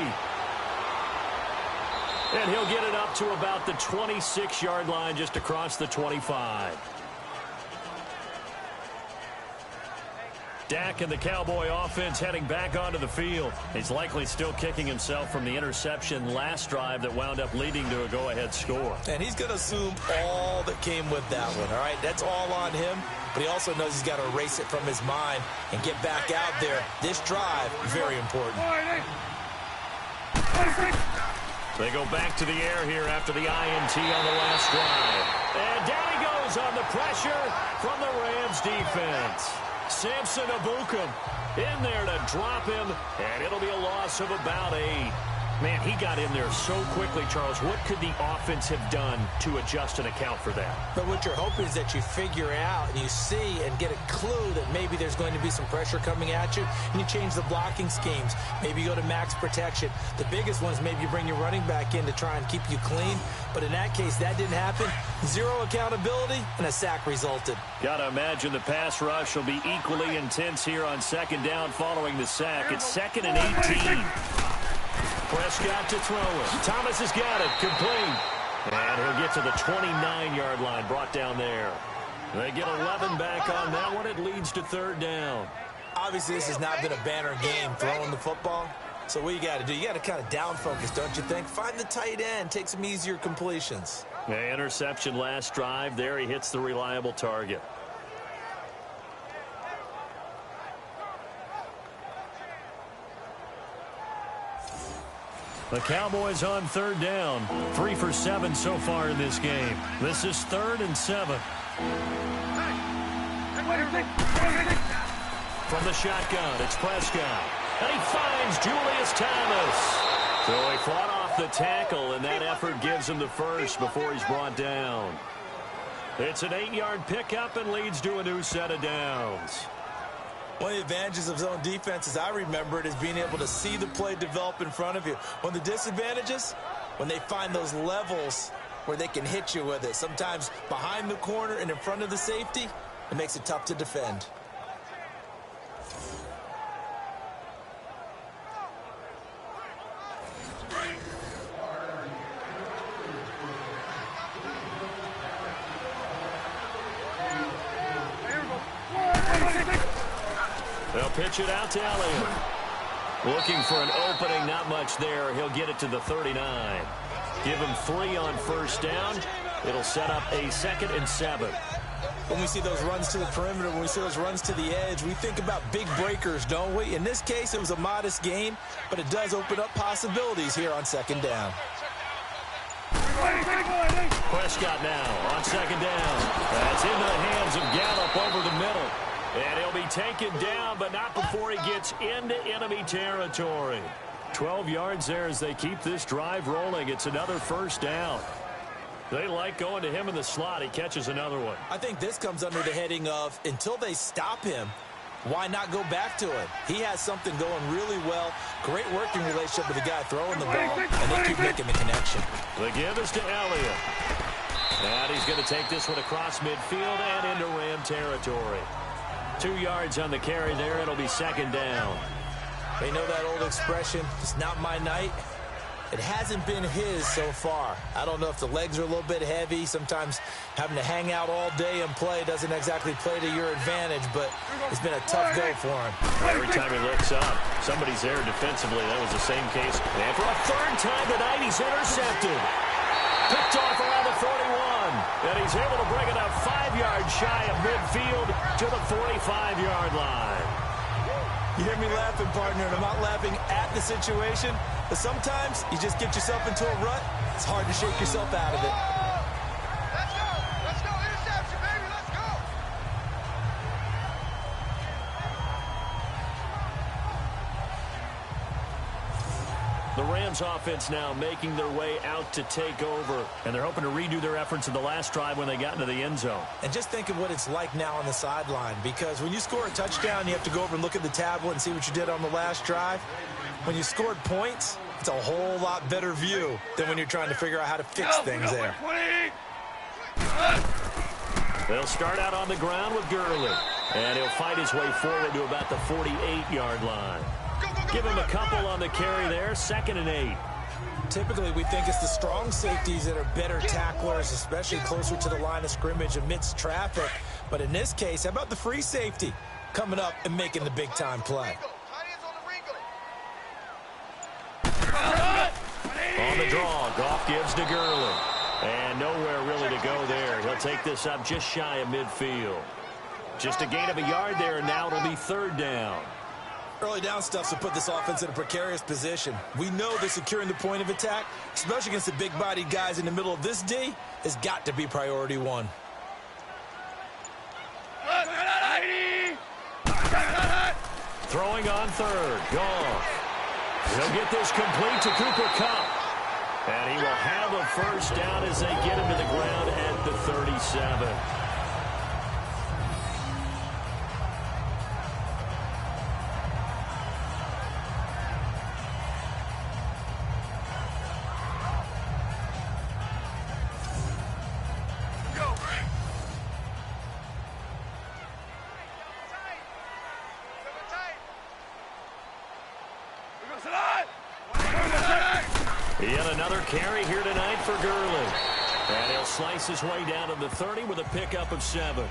And he'll get it up to about the 26-yard line just across the 25. Dak and the Cowboy offense heading back onto the field. He's likely still kicking himself from the interception last drive that wound up leading to a go-ahead score. And he's going to assume all that came with that one, all right? That's all on him, but he also knows he's got to erase it from his mind and get back out there. This drive, very important. They go back to the air here after the INT on the last drive. And down he goes on the pressure from the Rams defense. Samson Abukum in there to drop him, and it'll be a loss of about 8. Man, he got in there so quickly, Charles. What could the offense have done to adjust and account for that? But what you're hoping is that you figure out and you see and get a clue that maybe there's going to be some pressure coming at you, and you change the blocking schemes. Maybe you go to max protection. The biggest one is maybe you bring your running back in to try and keep you clean. But in that case, that didn't happen. 0 accountability, and a sack resulted. Got to imagine the pass rush will be equally intense here on second down following the sack. It's 2nd and 18. Prescott to throw it. Thomas has got it. Complete. And he'll get to the 29-yard line. Brought down there. They get 11 back on that one. It leads to 3rd down. Obviously, this has not been a banner game throwing the football. So what you got to do, you got to kind of down focus, don't you think? Find the tight end. Take some easier completions. Yeah, interception last drive. There he hits the reliable target. The Cowboys on 3rd down. 3 for 7 so far in this game. This is 3rd and 7. From the shotgun, it's Prescott. And he finds Julius Thomas. So he fought off the tackle, and that effort gives him the first before he's brought down. It's an 8-yard pickup and leads to a new set of downs. One of the advantages of zone defense, as I remember it, is being able to see the play develop in front of you. One of the disadvantages, when they find those levels where they can hit you with it. Sometimes behind the corner and in front of the safety, it makes it tough to defend. They'll pitch it out to Elliott. Looking for an opening, not much there. He'll get it to the 39. Give him 3 on first down. It'll set up a 2nd and 7. When we see those runs to the perimeter, when we see those runs to the edge, we think about big breakers, don't we? In this case, it was a modest gain, but it does open up possibilities here on 2nd down. Prescott now on 2nd down. That's into the hands of Gallup over the middle. And he'll be taken down, but not before he gets into enemy territory. 12 yards there as they keep this drive rolling. It's another first down. They like going to him in the slot. He catches another one. I think this comes under the heading of, until they stop him, why not go back to it? He has something going really well. Great working relationship with the guy throwing the ball, and they keep making the connection. The give is to Elliott. And he's going to take this one across midfield and into Ram territory. 2 yards on the carry there. It'll be 2nd down. They know that old expression, it's not my night. It hasn't been his so far. I don't know if the legs are a little bit heavy. Sometimes having to hang out all day and play doesn't exactly play to your advantage, but it's been a tough go for him. Every time he looks up, somebody's there defensively. That was the same case. And for a 3rd time tonight, he's intercepted. Picked off around the 41. And he's able to bring it up 5 yards shy of midfield to the 45-yard line. You hear me laughing, partner, and I'm not laughing at the situation, but sometimes you just get yourself into a rut. It's hard to shake yourself out of it. Let's go! Let's go! Interception, baby! Let's go! The Rams offense now making their way out to take over, and they're hoping to redo their efforts in the last drive when they got into the end zone. And just think of what it's like now on the sideline, because when you score a touchdown, you have to go over and look at the tablet and see what you did on the last drive. When you scored points, it's a whole lot better view than when you're trying to figure out how to fix things there. They'll start out on the ground with Gurley, and he'll fight his way forward to about the 48-yard line. Give him a couple on the carry there, 2nd and 8. Typically, we think it's the strong safeties that are better tacklers, especially closer to the line of scrimmage amidst traffic. But in this case, how about the free safety coming up and making the big-time play? On the draw, Goff gives to Gurley. And nowhere really to go there. He'll take this up just shy of midfield. Just a gain of a yard there, and now it'll be 3rd down. Early down stuff to put this offense in a precarious position. We know that securing the point of attack, especially against the big-bodied guys in the middle of this D, has got to be priority 1. Throwing on 3rd, Goff. He'll get this complete to Cooper Kupp. And he will have a first down as they get him to the ground at the 37. Yet another carry here tonight for Gurley. And he'll slice his way down to the 30 with a pickup of 7.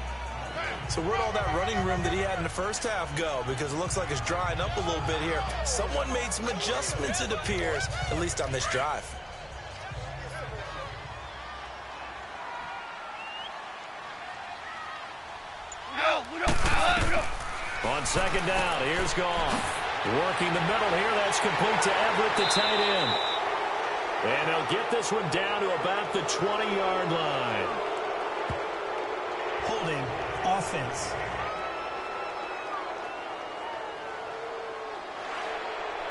So where'd all that running room that he had in the first half go? Because it looks like it's drying up a little bit here. Someone made some adjustments, it appears, at least on this drive. On 2nd down, here's Goff. Working the middle here, that's complete to Everett, the tight end. And he'll get this one down to about the 20-yard line. Holding offense.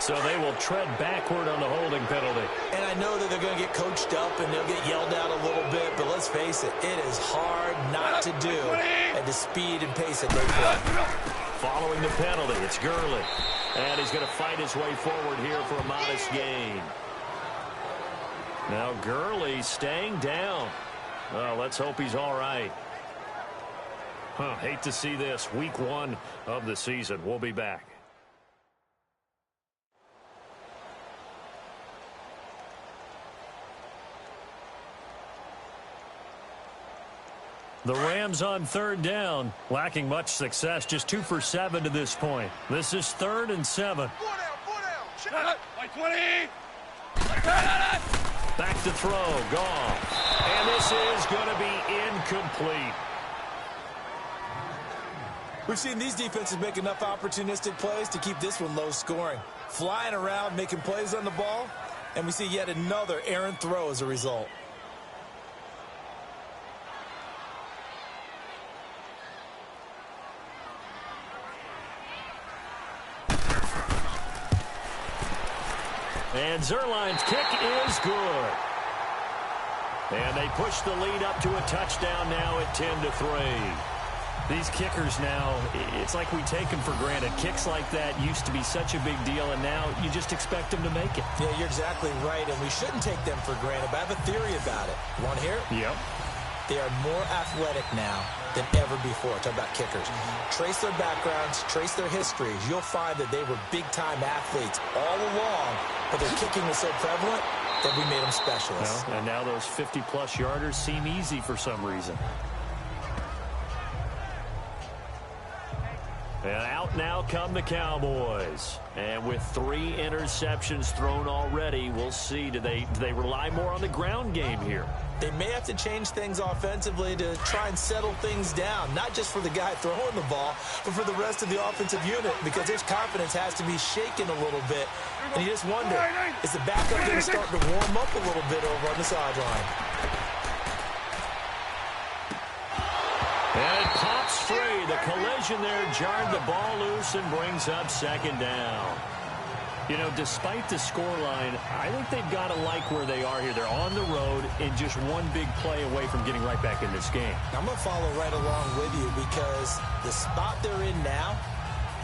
So they will tread backward on the holding penalty. And I know that they're going to get coached up and they'll get yelled at a little bit, but let's face it, it is hard not to do at the speed and pace that they play. Following the penalty, it's Gurley. And he's going to fight his way forward here for a modest gain. Now Gurley staying down. Well, let's hope he's all right. Hate to see this. Week 1 of the season. We'll be back. The Rams on 3rd down, lacking much success, just 2 for 7 to this point. This is 3rd and 7. 4 down. Back to throw, Goff. And this is going to be incomplete. We've seen these defenses make enough opportunistic plays to keep this one low scoring. Flying around, making plays on the ball, and we see yet another errant throw as a result. And Zerline's kick is good. And they push the lead up to a touchdown now at 10-3. These kickers now, it's like we take them for granted. Kicks like that used to be such a big deal, and now you just expect them to make it. Yeah, you're exactly right, and we shouldn't take them for granted, but I have a theory about it. You want to hear it? Yep. They are more athletic now than ever before. Talk about kickers. Trace their backgrounds, trace their histories. You'll find that they were big-time athletes all along, but their kicking was so prevalent that we made them specialists. Well, and now those 50-plus yarders seem easy for some reason. And out now come the Cowboys. And with 3 interceptions thrown already, we'll see. Do they rely more on the ground game here? They may have to change things offensively to try and settle things down, not just for the guy throwing the ball, but for the rest of the offensive unit, because his confidence has to be shaken a little bit. And you just wonder, is the backup going to start to warm up a little bit over on the sideline? And it pops free. The collision there jarred the ball loose and brings up 2nd down. You know, despite the scoreline, I think they've got to like where they are here. They're on the road and just one big play away from getting right back in this game. I'm going to follow right along with you because the spot they're in now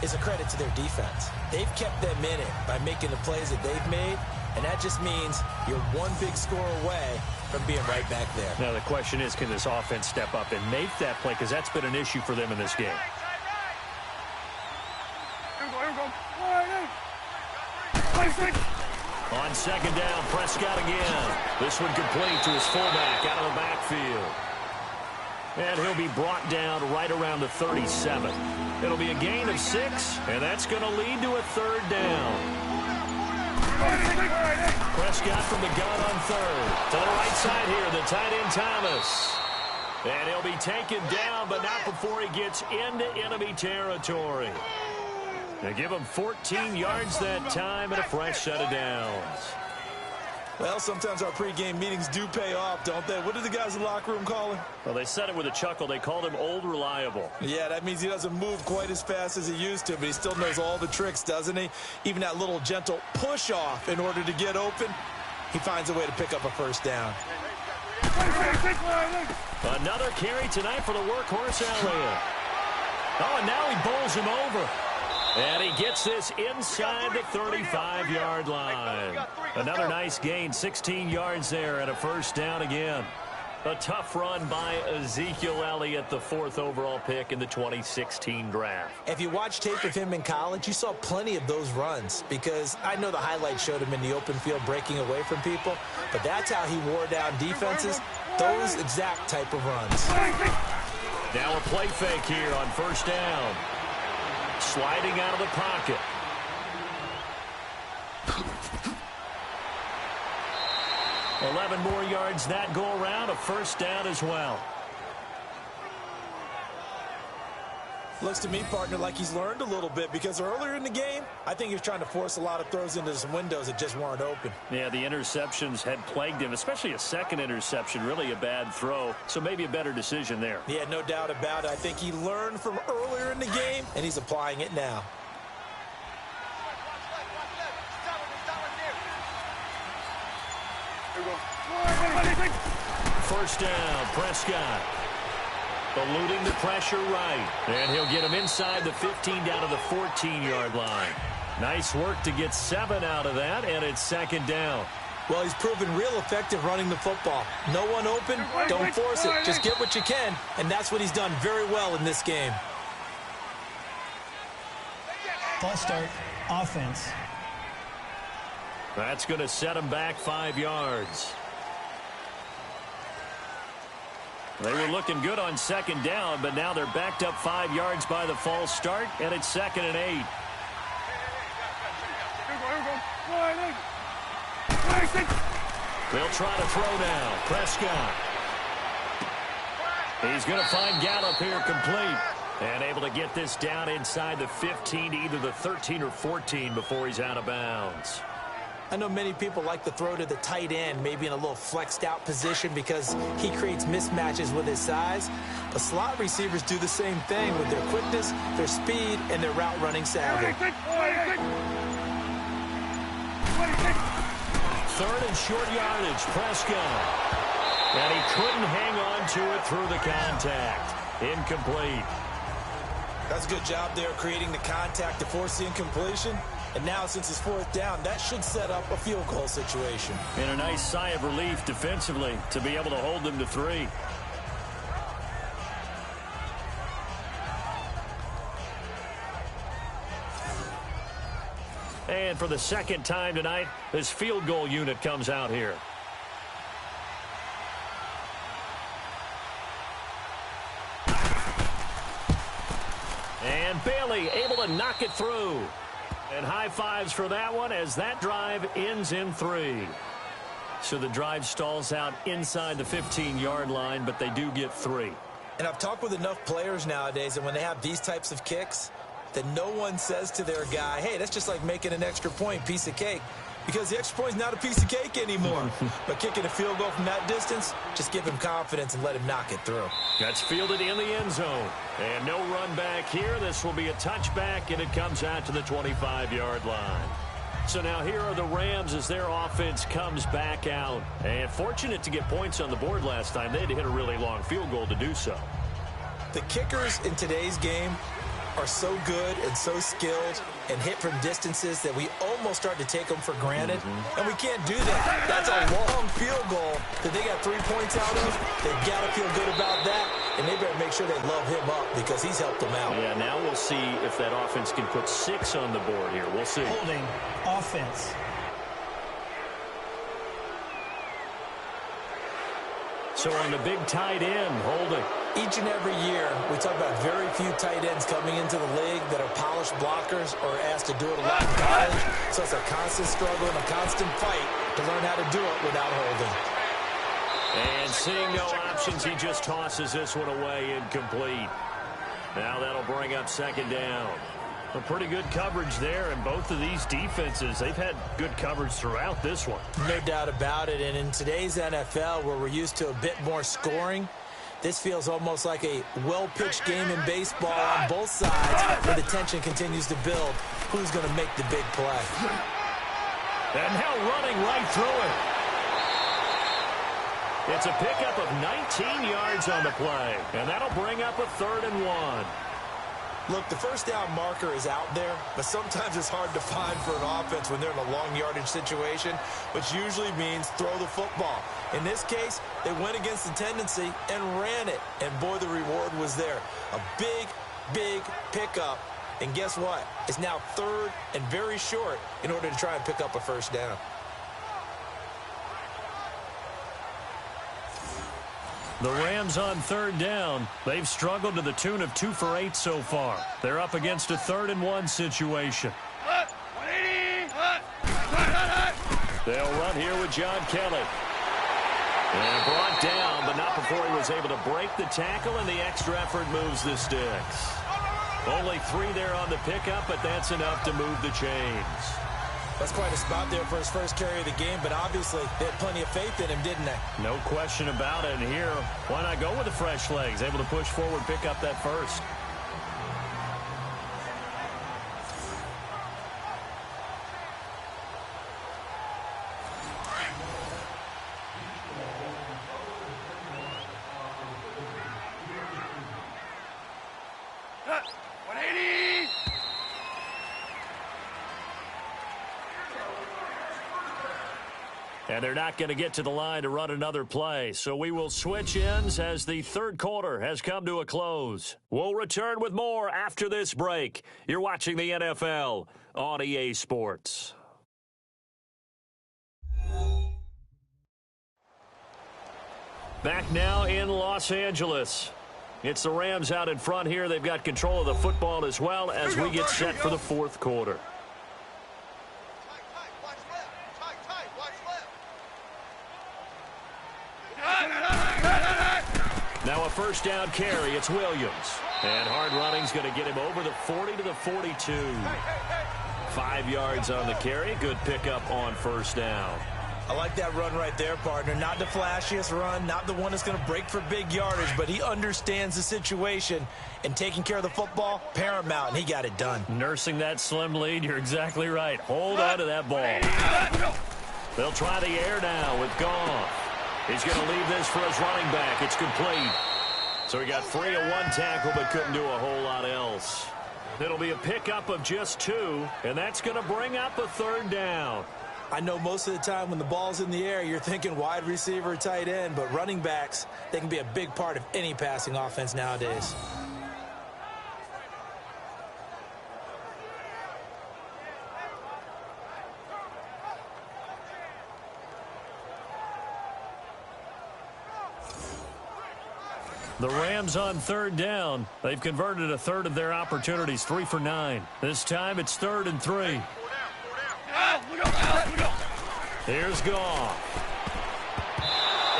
is a credit to their defense. They've kept them in it by making the plays that they've made, and that just means you're one big score away from being right back there. Now, the question is, can this offense step up and make that play? Because that's been an issue for them in this game. On 2nd down, Prescott again. This one complete to his fullback out of the backfield. And he'll be brought down right around the 37. It'll be a gain of 6, and that's going to lead to a 3rd down. Prescott from the gun on 3rd. To the right side here, the tight end Thomas. And he'll be taken down, but not before he gets into enemy territory. They give him 14 yards that time and a fresh set of downs. Well, sometimes our pregame meetings do pay off, don't they? What did the guys in the locker room call him? Well, they said it with a chuckle. They called him Old Reliable. Yeah, that means he doesn't move quite as fast as he used to, but he still knows all the tricks, doesn't he? Even that little gentle push-off in order to get open, he finds a way to pick up a 1st down. Another carry tonight for the workhorse Elliott. Oh, and now he bowls him over. And he gets this inside the 35-yard line. Another nice gain, 16 yards there and a 1st down again. A tough run by Ezekiel Elliott, the 4th overall pick in the 2016 draft. If you watch tape of him in college, you saw plenty of those runs because I know the highlights showed him in the open field breaking away from people, but that's how he wore down defenses, those exact type of runs. Now a play fake here on 1st down. Sliding out of the pocket. $11 more yards that go around, a 1st down as well. Looks to me, partner, like he's learned a little bit because earlier in the game, I think he was trying to force a lot of throws into some windows that just weren't open. Yeah, the interceptions had plagued him, especially a 2nd interception, really a bad throw, so maybe a better decision there. Yeah, no doubt about it. I think he learned from earlier in the game, and he's applying it now. First down, Prescott. Eluding the pressure right. And he'll get him inside the 15 down to the 14-yard line. Nice work to get 7 out of that, and it's second down. Well, he's proven real effective running the football. No one open, don't force it. Just get what you can, and that's what he's done very well in this game. False start, offense. That's going to set him back 5 yards. They were looking good on second down, but now they're backed up 5 yards by the false start, and it's 2nd and 8. They'll try to throw now. Prescott. He's going to find Gallup here complete. And able to get this down inside the 15 to either the 13 or 14 before he's out of bounds. I know many people like to throw to the tight end, maybe in a little flexed out position because he creates mismatches with his size. But slot receivers do the same thing with their quickness, their speed, and their route running savvy. 3rd and short yardage, Prescott. And he couldn't hang on to it through the contact. Incomplete. That's a good job there creating the contact to force the incompletion. And now, since it's 4th down, that should set up a field goal situation. And a nice sigh of relief defensively to be able to hold them to 3. And for the second time tonight, this field goal unit comes out here. And Bailey able to knock it through. And high fives for that one as that drive ends in 3. So the drive stalls out inside the 15-yard line, but they do get 3. And I've talked with enough players nowadays, and when they have these types of kicks, that no one says to their guy, hey, that's just like making an extra point, piece of cake. Because the extra point is not a piece of cake anymore. But kicking a field goal from that distance, just give him confidence and let him knock it through. That's fielded in the end zone. And no run back here. This will be a touchback, and it comes out to the 25-yard line. So now here are the Rams as their offense comes back out. And fortunate to get points on the board last time. They had to hit a really long field goal to do so. The kickers in today's game are so good and so skilled and hit from distances that we almost start to take them for granted. And we can't do that. That's a long field goal that they got 3 points out of. They've got to feel good about that, and they better make sure they love him up because he's helped them out. Yeah, now we'll see if that offense can put 6 on the board here. We'll see. Holding, offense. So on the big tight end, holding. Each and every year, we talk about very few tight ends coming into the league that are polished blockers or asked to do it a lot in college. So it's a constant struggle and a constant fight to learn how to do it without holding. And seeing no options, he just tosses this one away incomplete. Now that'll bring up second down. A pretty good coverage there, and both of these defenses, they've had good coverage throughout this one. No doubt about it, and in today's NFL, where we're used to a bit more scoring, this feels almost like a well-pitched game in baseball on both sides, where the tension continues to build. Who's going to make the big play? And now running right through it. It's a pickup of 19 yards on the play, and that'll bring up a 3rd and 1. Look, the first down marker is out there, but sometimes it's hard to find for an offense when they're in a long yardage situation, which usually means throw the football. In this case, they went against the tendency and ran it, and boy, the reward was there. A big, big pickup, and guess what? It's now 3rd and very short in order to try and pick up a first down. The Rams on 3rd down. They've struggled to the tune of 2 for 8 so far. They're up against a 3rd and 1 situation. They'll run here with John Kelly. And brought down, but not before he was able to break the tackle, and the extra effort moves the sticks. Only 3 there on the pickup, but that's enough to move the chains. That's quite a spot there for his first carry of the game, but obviously they had plenty of faith in him, didn't they? No question about it. And here, why not go with the fresh legs? Able to push forward, pick up that first. And they're not going to get to the line to run another play. So we will switch ends as the third quarter has come to a close. We'll return with more after this break. You're watching the NFL on EA Sports. Back now in Los Angeles. It's the Rams out in front here. They've got control of the football as well as we get set for the fourth quarter. Now a first down carry. It's Williams. And hard running's going to get him over the 40 to the 42. 5 yards on the carry. Good pickup on first down. I like that run right there, partner. Not the flashiest run, not the one that's going to break for big yardage, but he understands the situation, and taking care of the football, paramount, and he got it done. Nursing that slim lead, you're exactly right. Hold on to that ball. They'll try the air now with Goff. He's going to leave this for his running back. It's complete. So he got free of one tackle, but couldn't do a whole lot else. It'll be a pickup of just 2, and that's going to bring up a third down. I know most of the time when the ball's in the air, you're thinking wide receiver, tight end, but running backs, they can be a big part of any passing offense nowadays. The Rams on third down. They've converted a third of their opportunities, 3 for 9. This time it's 3rd and 3. Here's Goff.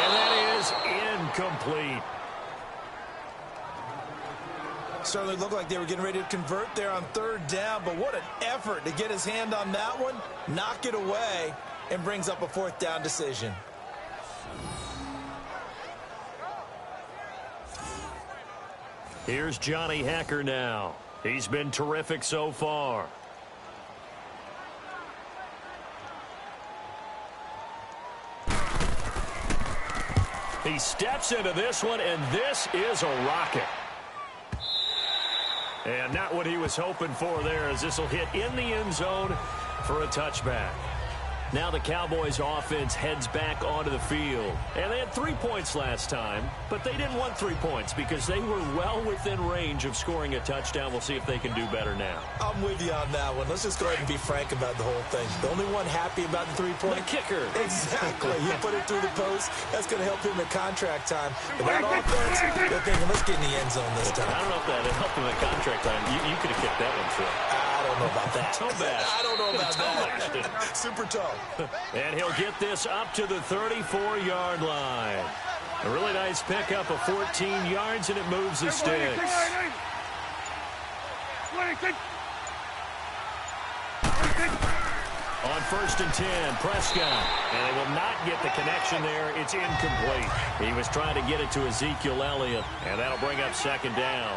And that is incomplete. Certainly looked like they were getting ready to convert there on third down, but what an effort to get his hand on that one, knock it away, and brings up a fourth down decision. Here's Johnny Hacker now. He's been terrific so far. He steps into this one, and this is a rocket. And not what he was hoping for there, as this will hit in the end zone for a touchback. Now the Cowboys offense heads back onto the field. And they had 3 points last time, but they didn't want 3 points because they were well within range of scoring a touchdown. We'll see if they can do better now. I'm with you on that one. Let's just go ahead and be frank about the whole thing. The only one happy about the 3-point? The kicker. Exactly. You put it through the post. That's going to help him at contract time. But that offense, they're thinking, let's get in the end zone this time. I don't know if that helped him at contract time. You could have kicked that one through. I don't know about that. Toe bash. I don't know about that. Super toe. And he'll get this up to the 34-yard line. A really nice pickup of 14 yards, and it moves the sticks. On 1st and 10, Prescott. And they will not get the connection there. It's incomplete. He was trying to get it to Ezekiel Elliott, and that'll bring up 2nd down.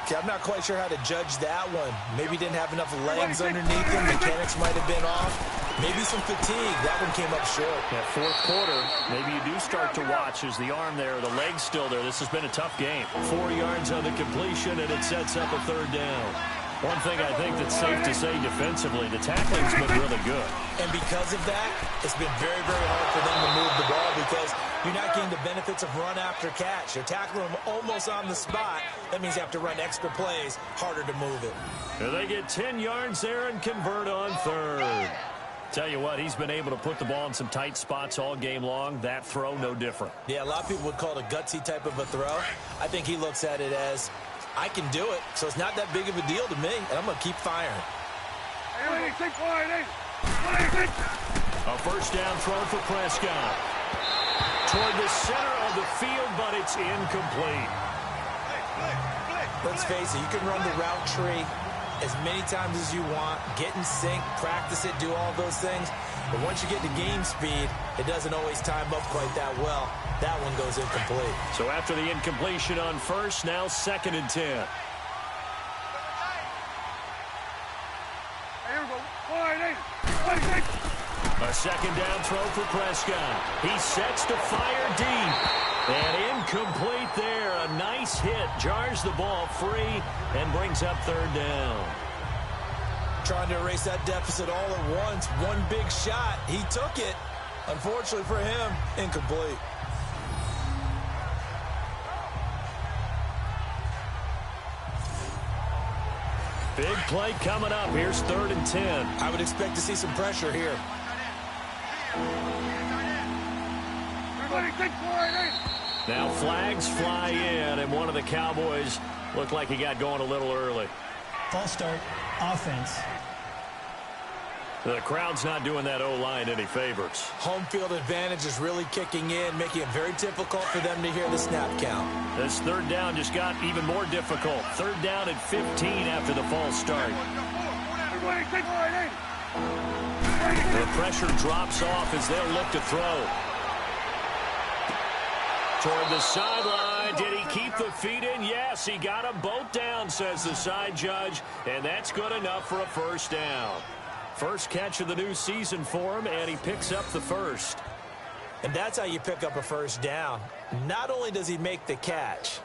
Okay, I'm not quite sure how to judge that one. Maybe didn't have enough legs underneath him. Mechanics might have been off. Maybe some fatigue. That one came up short. That fourth quarter, maybe you do start to watch as the arm there, the leg's still there. This has been a tough game. 4 yards on the completion, and it sets up a 3rd down. One thing I think that's safe to say defensively, the tackling's been really good. And because of that, it's been very, very hard for them to move the ball because you're not getting the benefits of run after catch. You're tackling them almost on the spot. That means you have to run extra plays, harder to move it. And they get 10 yards there and convert on 3rd. Tell you what, he's been able to put the ball in some tight spots all game long. That throw, no different. Yeah, a lot of people would call it a gutsy type of a throw. I think he looks at it as, I can do it, so it's not that big of a deal to me, and I'm going to keep firing. A first down throw for Prescott. Toward the center of the field, but it's incomplete. Let's face it, you can run the route tree as many times as you want, get in sync, practice it, do all those things. But once you get to game speed, it doesn't always time up quite that well. That one goes incomplete. So after the incompletion on 1st, now 2nd and 10. A 2nd down throw for Prescott. He sets to fire deep. And incomplete there. A nice hit. Jars the ball free and brings up 3rd down. Trying to erase that deficit all at once. One big shot. He took it. Unfortunately for him, incomplete. Big play coming up. Here's 3rd and 10. I would expect to see some pressure here. Now flags fly in, and one of the Cowboys looked like he got going a little early. False start, offense. The crowd's not doing that O-line any favors. Home field advantage is really kicking in, making it very difficult for them to hear the snap count. This 3rd down just got even more difficult. 3rd down at 15 after the false start. The pressure drops off as they'll look to throw. Toward the sideline. Did he keep the feet in? Yes, he got them both down, says the side judge, and that's good enough for a 1st down. First catch of the new season for him, and he picks up the 1st. And that's how you pick up a 1st down. Not only does he make the catch,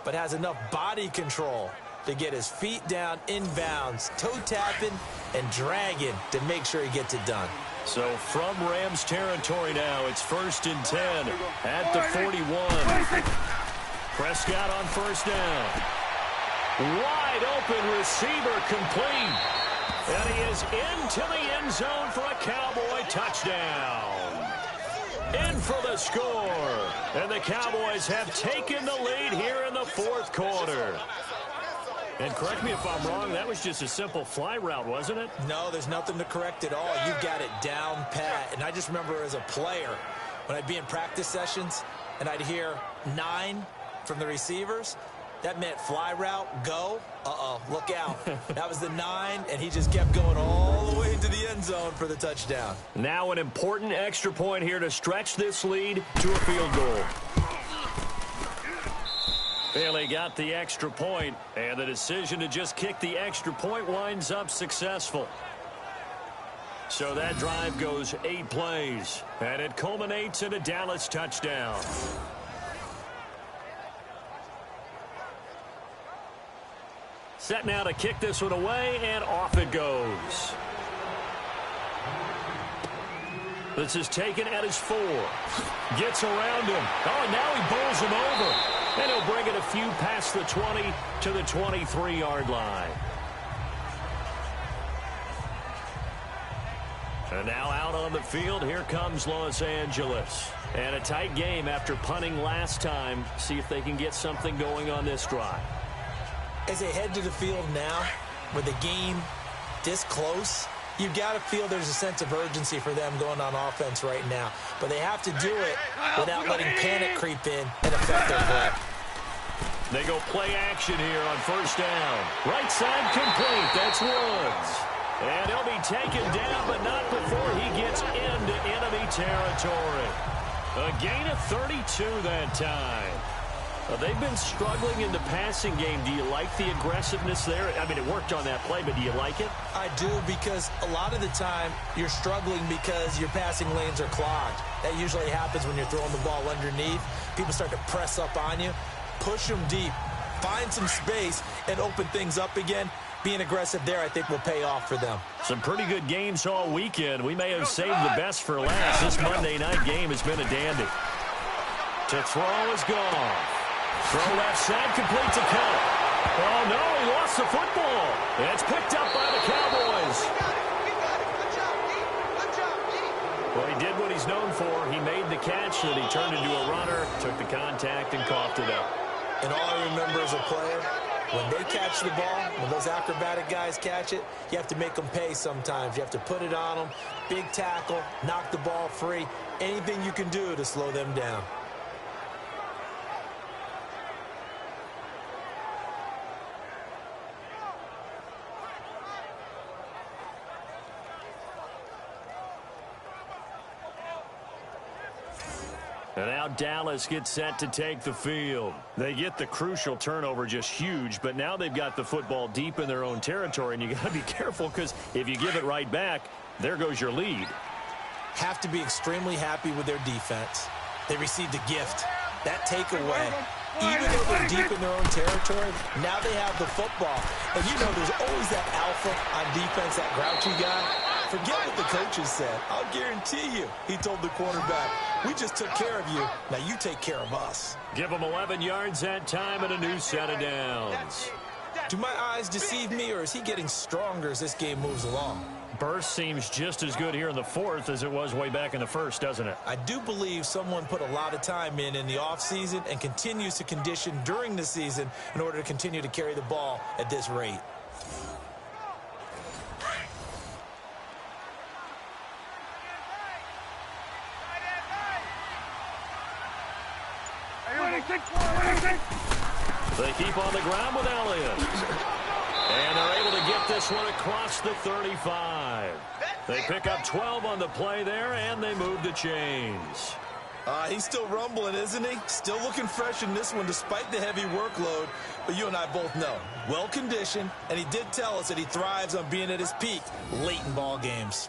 but has enough body control to get his feet down inbounds, toe tapping and dragging to make sure he gets it done. So from Rams territory now, it's 1st and 10 at the 41. Prescott on 1st down. Wide open receiver complete. And he is into the end zone for a Cowboy touchdown. In for the score. And the Cowboys have taken the lead here in the 4th quarter. And correct me if I'm wrong, that was just a simple fly route, wasn't it? No, there's nothing to correct at all. You've got it down pat. And I just remember as a player, when I'd be in practice sessions and I'd hear 9 from the receivers, that meant fly route, go. Uh-oh, look out. That was the 9, and he just kept going all the way into the end zone for the touchdown. Now an important extra point here to stretch this lead to a field goal. Bailey got the extra point, and the decision to just kick the extra point winds up successful. So that drive goes 8 plays, and it culminates in a Dallas touchdown. Set now to kick this one away, and off it goes. This is taken at his 4. Gets around him. Oh, and now he bowls him over. And he'll bring it a few past the 20 to the 23-yard line. And now out on the field, here comes Los Angeles. And a tight game after punting last time. See if they can get something going on this drive. As they head to the field now, with the game this close, you've got to feel there's a sense of urgency for them going on offense right now. But they have to do it without letting panic creep in and affect their play. They go play action here on 1st down. Right side complete. That's Woods. And he'll be taken down, but not before he gets into enemy territory. A gain of 32 that time. They've been struggling in the passing game. Do you like the aggressiveness there? I mean, it worked on that play, but do you like it? I do, because a lot of the time you're struggling because your passing lanes are clogged. That usually happens when you're throwing the ball underneath. People start to press up on you. Push them deep. Find some space and open things up again. Being aggressive there, I think, will pay off for them. Some pretty good games all weekend. We may have saved the best for last. This Monday night game has been a dandy. To throw is gone. Throw left side, complete to Cup. Oh, no, he lost the football. And it's picked up by the Cowboys. Well, he did what he's known for. He made the catch, and he turned into a runner, took the contact, and coughed it up. And all I remember as a player, when they catch the ball, when those acrobatic guys catch it, you have to make them pay sometimes. You have to put it on them, big tackle, knock the ball free, anything you can do to slow them down. And now Dallas gets set to take the field. They get the crucial turnover, just huge, but now they've got the football deep in their own territory, and you got to be careful because if you give it right back, there goes your lead. Have to be extremely happy with their defense. They received a gift. That takeaway, even though they're deep in their own territory, now they have the football. And you know there's always that alpha on defense, that grouchy guy. Forget what the coaches said. I'll guarantee you, he told the quarterback, we just took care of you. Now you take care of us. Give him 11 yards that time and a new set of downs. Do my eyes deceive me, or is he getting stronger as this game moves along? Burst seems just as good here in the fourth as it was way back in the first, doesn't it? I do believe someone put a lot of time in the offseason and continues to condition during the season in order to continue to carry the ball at this rate. They keep on the ground with Elliott. And they're able to get this one across the 35. They pick up 12 on the play there, and they move the chains. He's still rumbling, isn't he? Still looking fresh in this one despite the heavy workload. But you and I both know, well-conditioned, and he did tell us that he thrives on being at his peak late in ball games.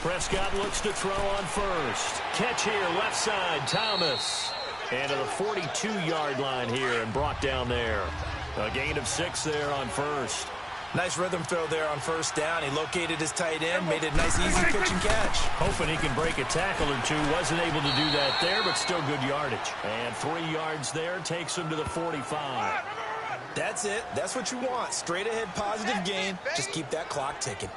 Prescott looks to throw on first. Catch here, left side, Thomas. And to the 42-yard line here and brought down there. A gain of 6 there on first. Nice rhythm throw there on first down. He located his tight end, made it a nice, easy pitch and catch. Hoping he can break a tackle or two. Wasn't able to do that there, but still good yardage. And 3 yards there takes him to the 45. That's it. That's what you want. Straight ahead positive gain. Just keep that clock ticking.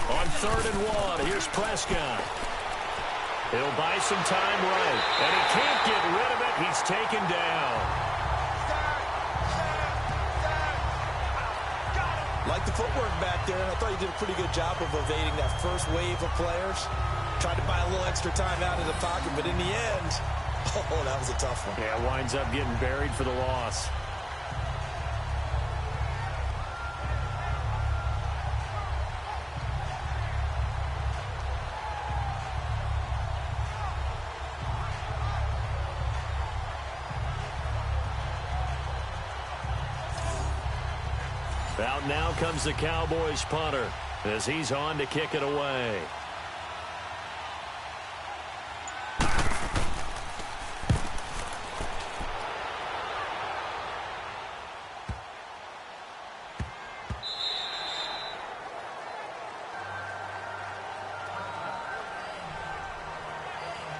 On 3rd and 1, here's Prescott. He'll buy some time right. And he can't get rid of it. He's taken down. Like the footwork back there, and I thought he did a pretty good job of evading that first wave of players. Tried to buy a little extra time out of the pocket, but in the end, oh, that was a tough one. Yeah, winds up getting buried for the loss. Out now comes the Cowboys punter as he's on to kick it away.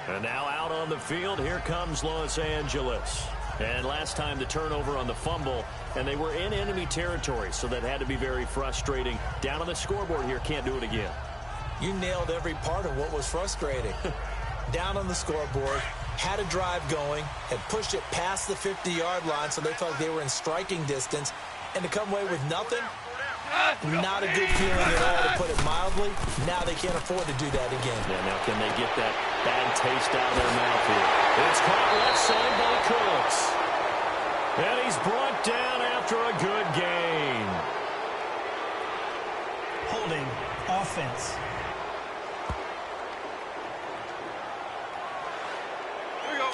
And now out on the field, here comes Los Angeles. And last time the turnover on the fumble, and they were in enemy territory, so that had to be very frustrating. Down on the scoreboard here, can't do it again. You nailed every part of what was frustrating. Down on the scoreboard, had a drive going, had pushed it past the 50-yard line, so they felt they were in striking distance, and to come away with nothing, not a good feeling at all, to put it mildly. Now they can't afford to do that again. Yeah, now can they get that bad taste out of their mouth here? It's caught left side by Cooks. And he's brought down after a good gain. Holding offense.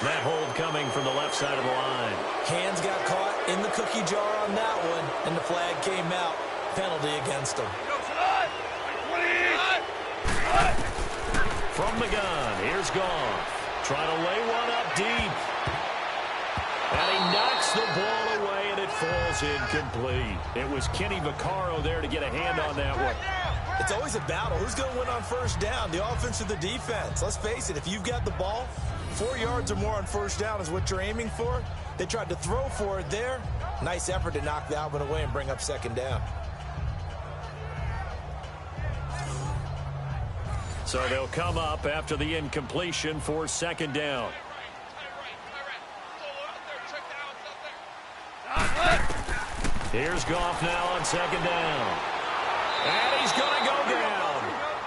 That hold coming from the left side of the line. Hands got caught in the cookie jar on that one, and the flag came out. Penalty against him. From the gun, here's Goff. Trying to lay one up deep. And he knocks the ball away, and it falls incomplete. It was Kenny Vaccaro there to get a hand on that one. It's always a battle. Who's going to win on first down, the offense or the defense? Let's face it, if you've got the ball, 4 yards or more on first down is what you're aiming for. They tried to throw for it there. Nice effort to knock that one away and bring up second down. So they'll come up after the incompletion for second down. Here's Goff now on second down. And he's going to go down.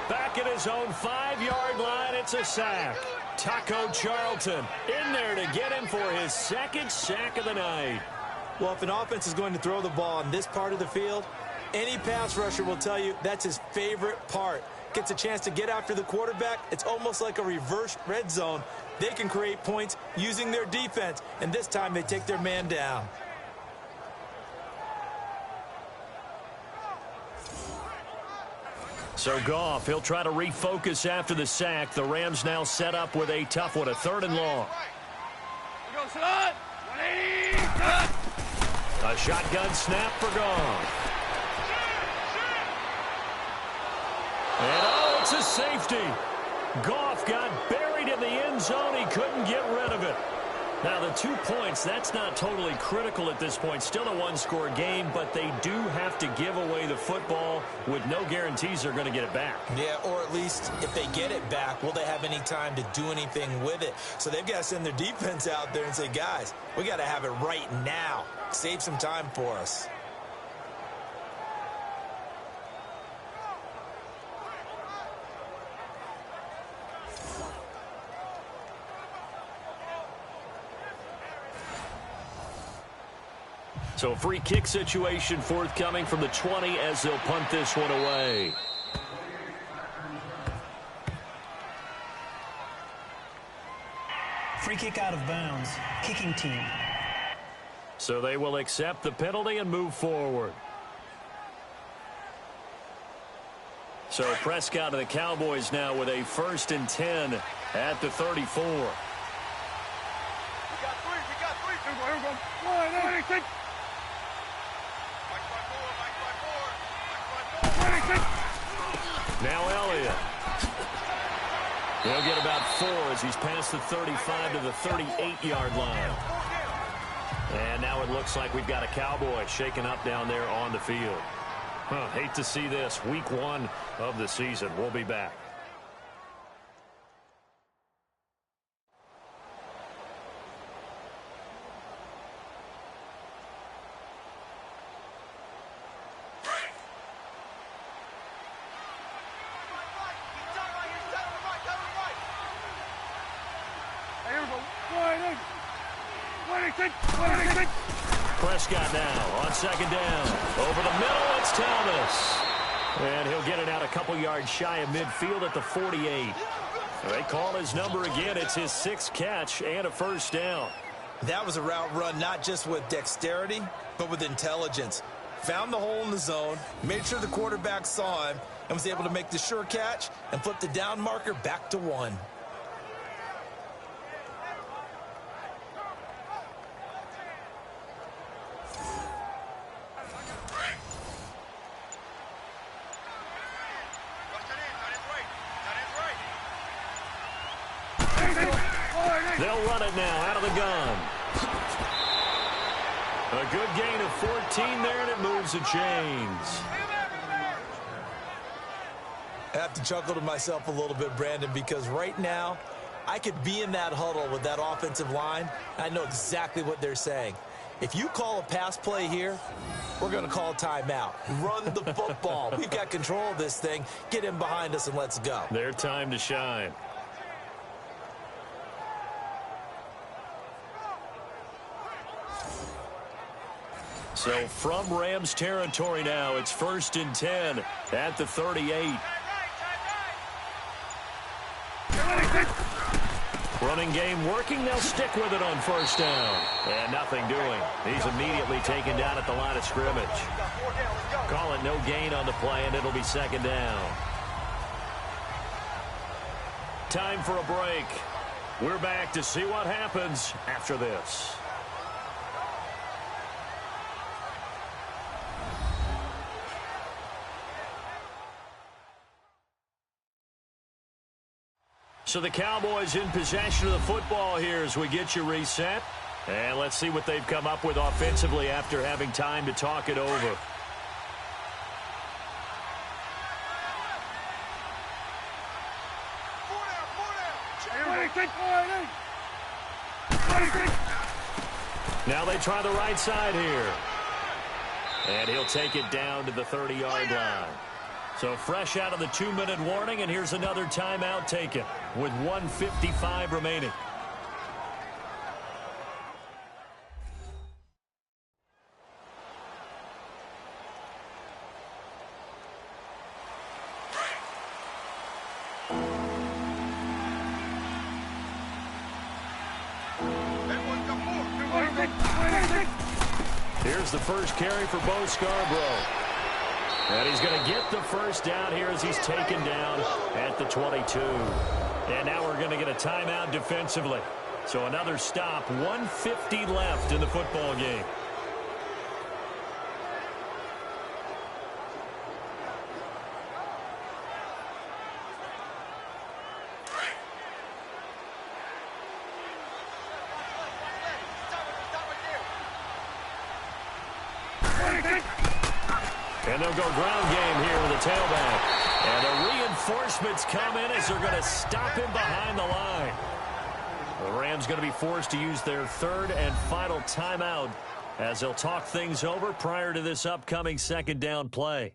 Back at his own 5-yard line, it's a sack. Taco Charlton in there to get him for his second sack of the night. Well, if an offense is going to throw the ball on this part of the field, any pass rusher will tell you that's his favorite part. Gets a chance to get after the quarterback. It's almost like a reverse red zone. They can create points using their defense, and this time they take their man down. So Goff, he'll try to refocus after the sack. The Rams now set up with a tough one, a 3rd and long. Go, son! 180! A shotgun snap for Goff. And oh, it's a safety. Goff got buried in the end zone. He couldn't get rid of it. Now, the 2 points, that's not totally critical at this point. Still a one-score game, but they do have to give away the football with no guarantees they're going to get it back. Yeah, or at least if they get it back, will they have any time to do anything with it? So they've got to send their defense out there and say, guys, we got to have it right now. Save some time for us. So a free kick situation forthcoming from the 20 as they'll punt this one away. Free kick out of bounds. Kicking team. So they will accept the penalty and move forward. So Prescott of the Cowboys now with a 1st and 10 at the 34. We got three. Here we go. 180. Now Elliott. He'll get about 4 as he's past the 35 to the 38-yard line. And now it looks like we've got a Cowboy shaken up down there on the field. Hate to see this. Week 1 of the season. We'll be back. Prescott now on 2nd down. Over the middle, it's Thomas. And he'll get it out a couple yards shy of midfield at the 48. They call his number again. It's his 6th catch and a 1st down. That was a route run not just with dexterity, but with intelligence. Found the hole in the zone, made sure the quarterback saw him, and was able to make the sure catch and flip the down marker back to 1. They'll run it now out of the gun. A good gain of 14 there, and it moves the chains. I have to chuckle to myself a little bit, Brandon, because right now I could be in that huddle with that offensive line. I know exactly what they're saying. If you call a pass play here, we're going to call a timeout. Run the football. We've got control of this thing. Get in behind us and let's go. Their time to shine. So from Rams territory now, it's 1st and 10 at the 38. Running game working. They'll stick with it on 1st down. And nothing doing. He's immediately taken down at the line of scrimmage. Call it no gain on the play, and it'll be 2nd down. Time for a break. We're back to see what happens after this. So the Cowboys in possession of the football here as we get you reset. And let's see what they've come up with offensively after having time to talk it over. Now they try the right side here. And he'll take it down to the 30-yard line. So fresh out of the 2-minute warning, and here's another timeout taken with 1:55 remaining. Here's the first carry for Bo Scarborough. And he's going to get the first down here as he's taken down at the 22. And now we're going to get a timeout defensively. So another stop, 1:50 left in the football game. And they'll go ground game here with a tailback. And the reinforcements come in as they're going to stop him behind the line. The Rams going to be forced to use their third and final timeout as they'll talk things over prior to this upcoming second down play.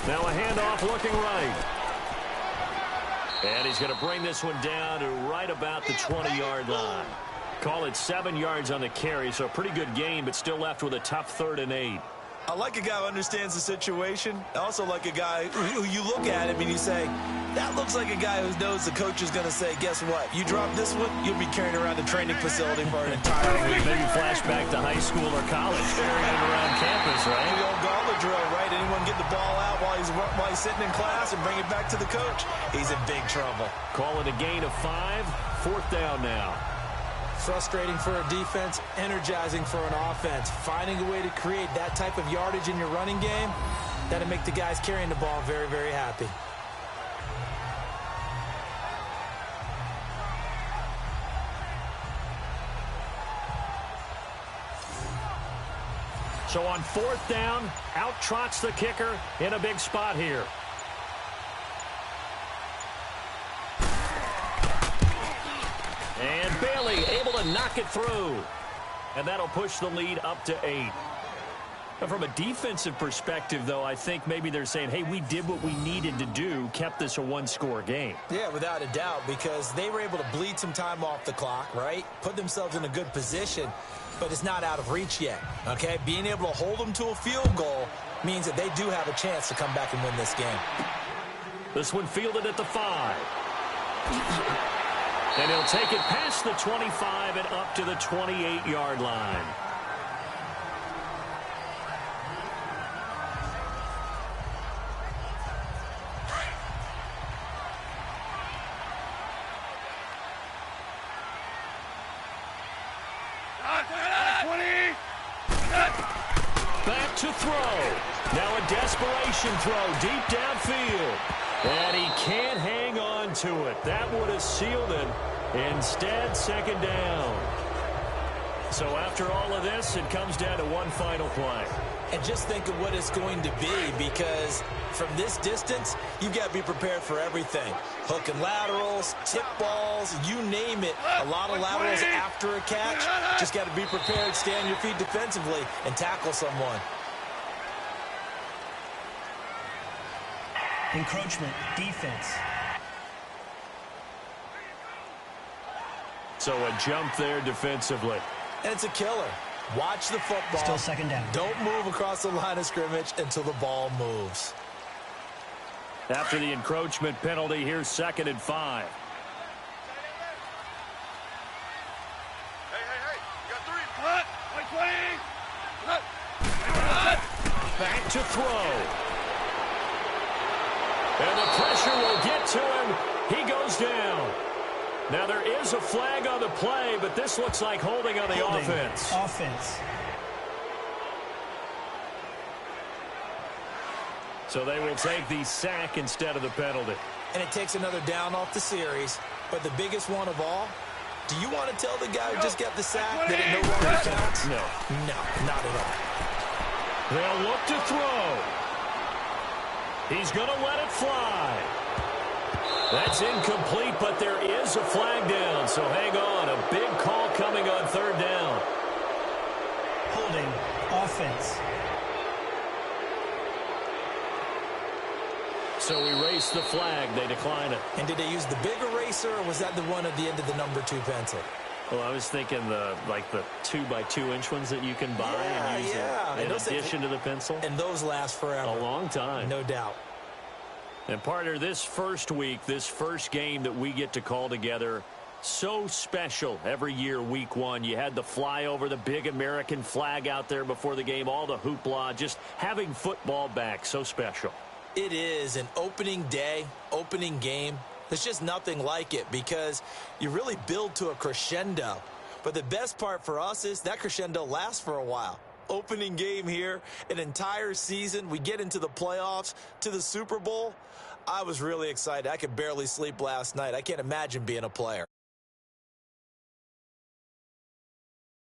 Now a handoff looking right. And he's going to bring this one down to right about the 20-yard line. Call it 7 yards on the carry, so a pretty good gain, but still left with a tough 3rd and 8. I like a guy who understands the situation. I also like a guy who you look at him and you say, that looks like a guy who knows the coach is going to say, guess what? You drop this one, you'll be carrying around the training facility for an entire week. Maybe flashback to high school or college, carrying it around campus, right? The old gauntlet drill, right? Anyone get the ball out while he's sitting in class and bring it back to the coach? He's in big trouble. Call it a gain of 5, 4th down now. Frustrating for a defense, energizing for an offense. Finding a way to create that type of yardage in your running game, that'll make the guys carrying the ball very, very happy. So on 4th down, out trots the kicker in a big spot here. And Bailey able to knock it through. And that'll push the lead up to 8. But from a defensive perspective, though, I think maybe they're saying, hey, we did what we needed to do, kept this a 1-score game. Yeah, without a doubt, because they were able to bleed some time off the clock, right? Put themselves in a good position, but it's not out of reach yet, okay? Being able to hold them to a field goal means that they do have a chance to come back and win this game. This one fielded at the 5. And he'll take it past the 25 and up to the 28-yard line. Back to throw. Now a desperation throw deep downfield. And he can't hang on to it. That would have sealed it. Instead, second down. So after all of this, it comes down to one final play. And just think of what it's going to be, because from this distance, you've got to be prepared for everything. Hook and laterals, tip balls, you name it. A lot of laterals after a catch. Just got to be prepared, stay on your feet defensively, and tackle someone. Encroachment, defense. So a jump there defensively. And it's a killer. Watch the football. Still second down. Don't move across the line of scrimmage until the ball moves. After the encroachment penalty, here's 2nd and 5. Hey, you got 3. Cut. 20. Cut. Back to throw. And the pressure will get to him. He goes down. Now there is a flag on the play, but this looks like holding on the offense. So they will take the sack instead of the penalty. And it takes another down off the series. But the biggest one of all, do you want to tell the guy who just got the sack that it no longer counts? No. No, not at all. They'll look to throw. He's going to let it fly. That's incomplete, but there is a flag down, so hang on. A big call coming on third down. Holding offense. So erase the flag. They decline it. And did they use the big eraser, or was that the one at the end of the number 2 pencil? Well, I was thinking the 2x2-inch ones that you can buy and use in addition to the pencil. And those last forever. A long time. No doubt. And partner, this first week, this first game that we get to call together, so special every year, week 1. You had the flyover, the big American flag out there before the game, all the hoopla, just having football back, so special. It is an opening day, opening game. There's just nothing like it because you really build to a crescendo. But the best part for us is that crescendo lasts for a while. Opening game here, an entire season. We get into the playoffs, to the Super Bowl. I was really excited. I could barely sleep last night. I can't imagine being a player.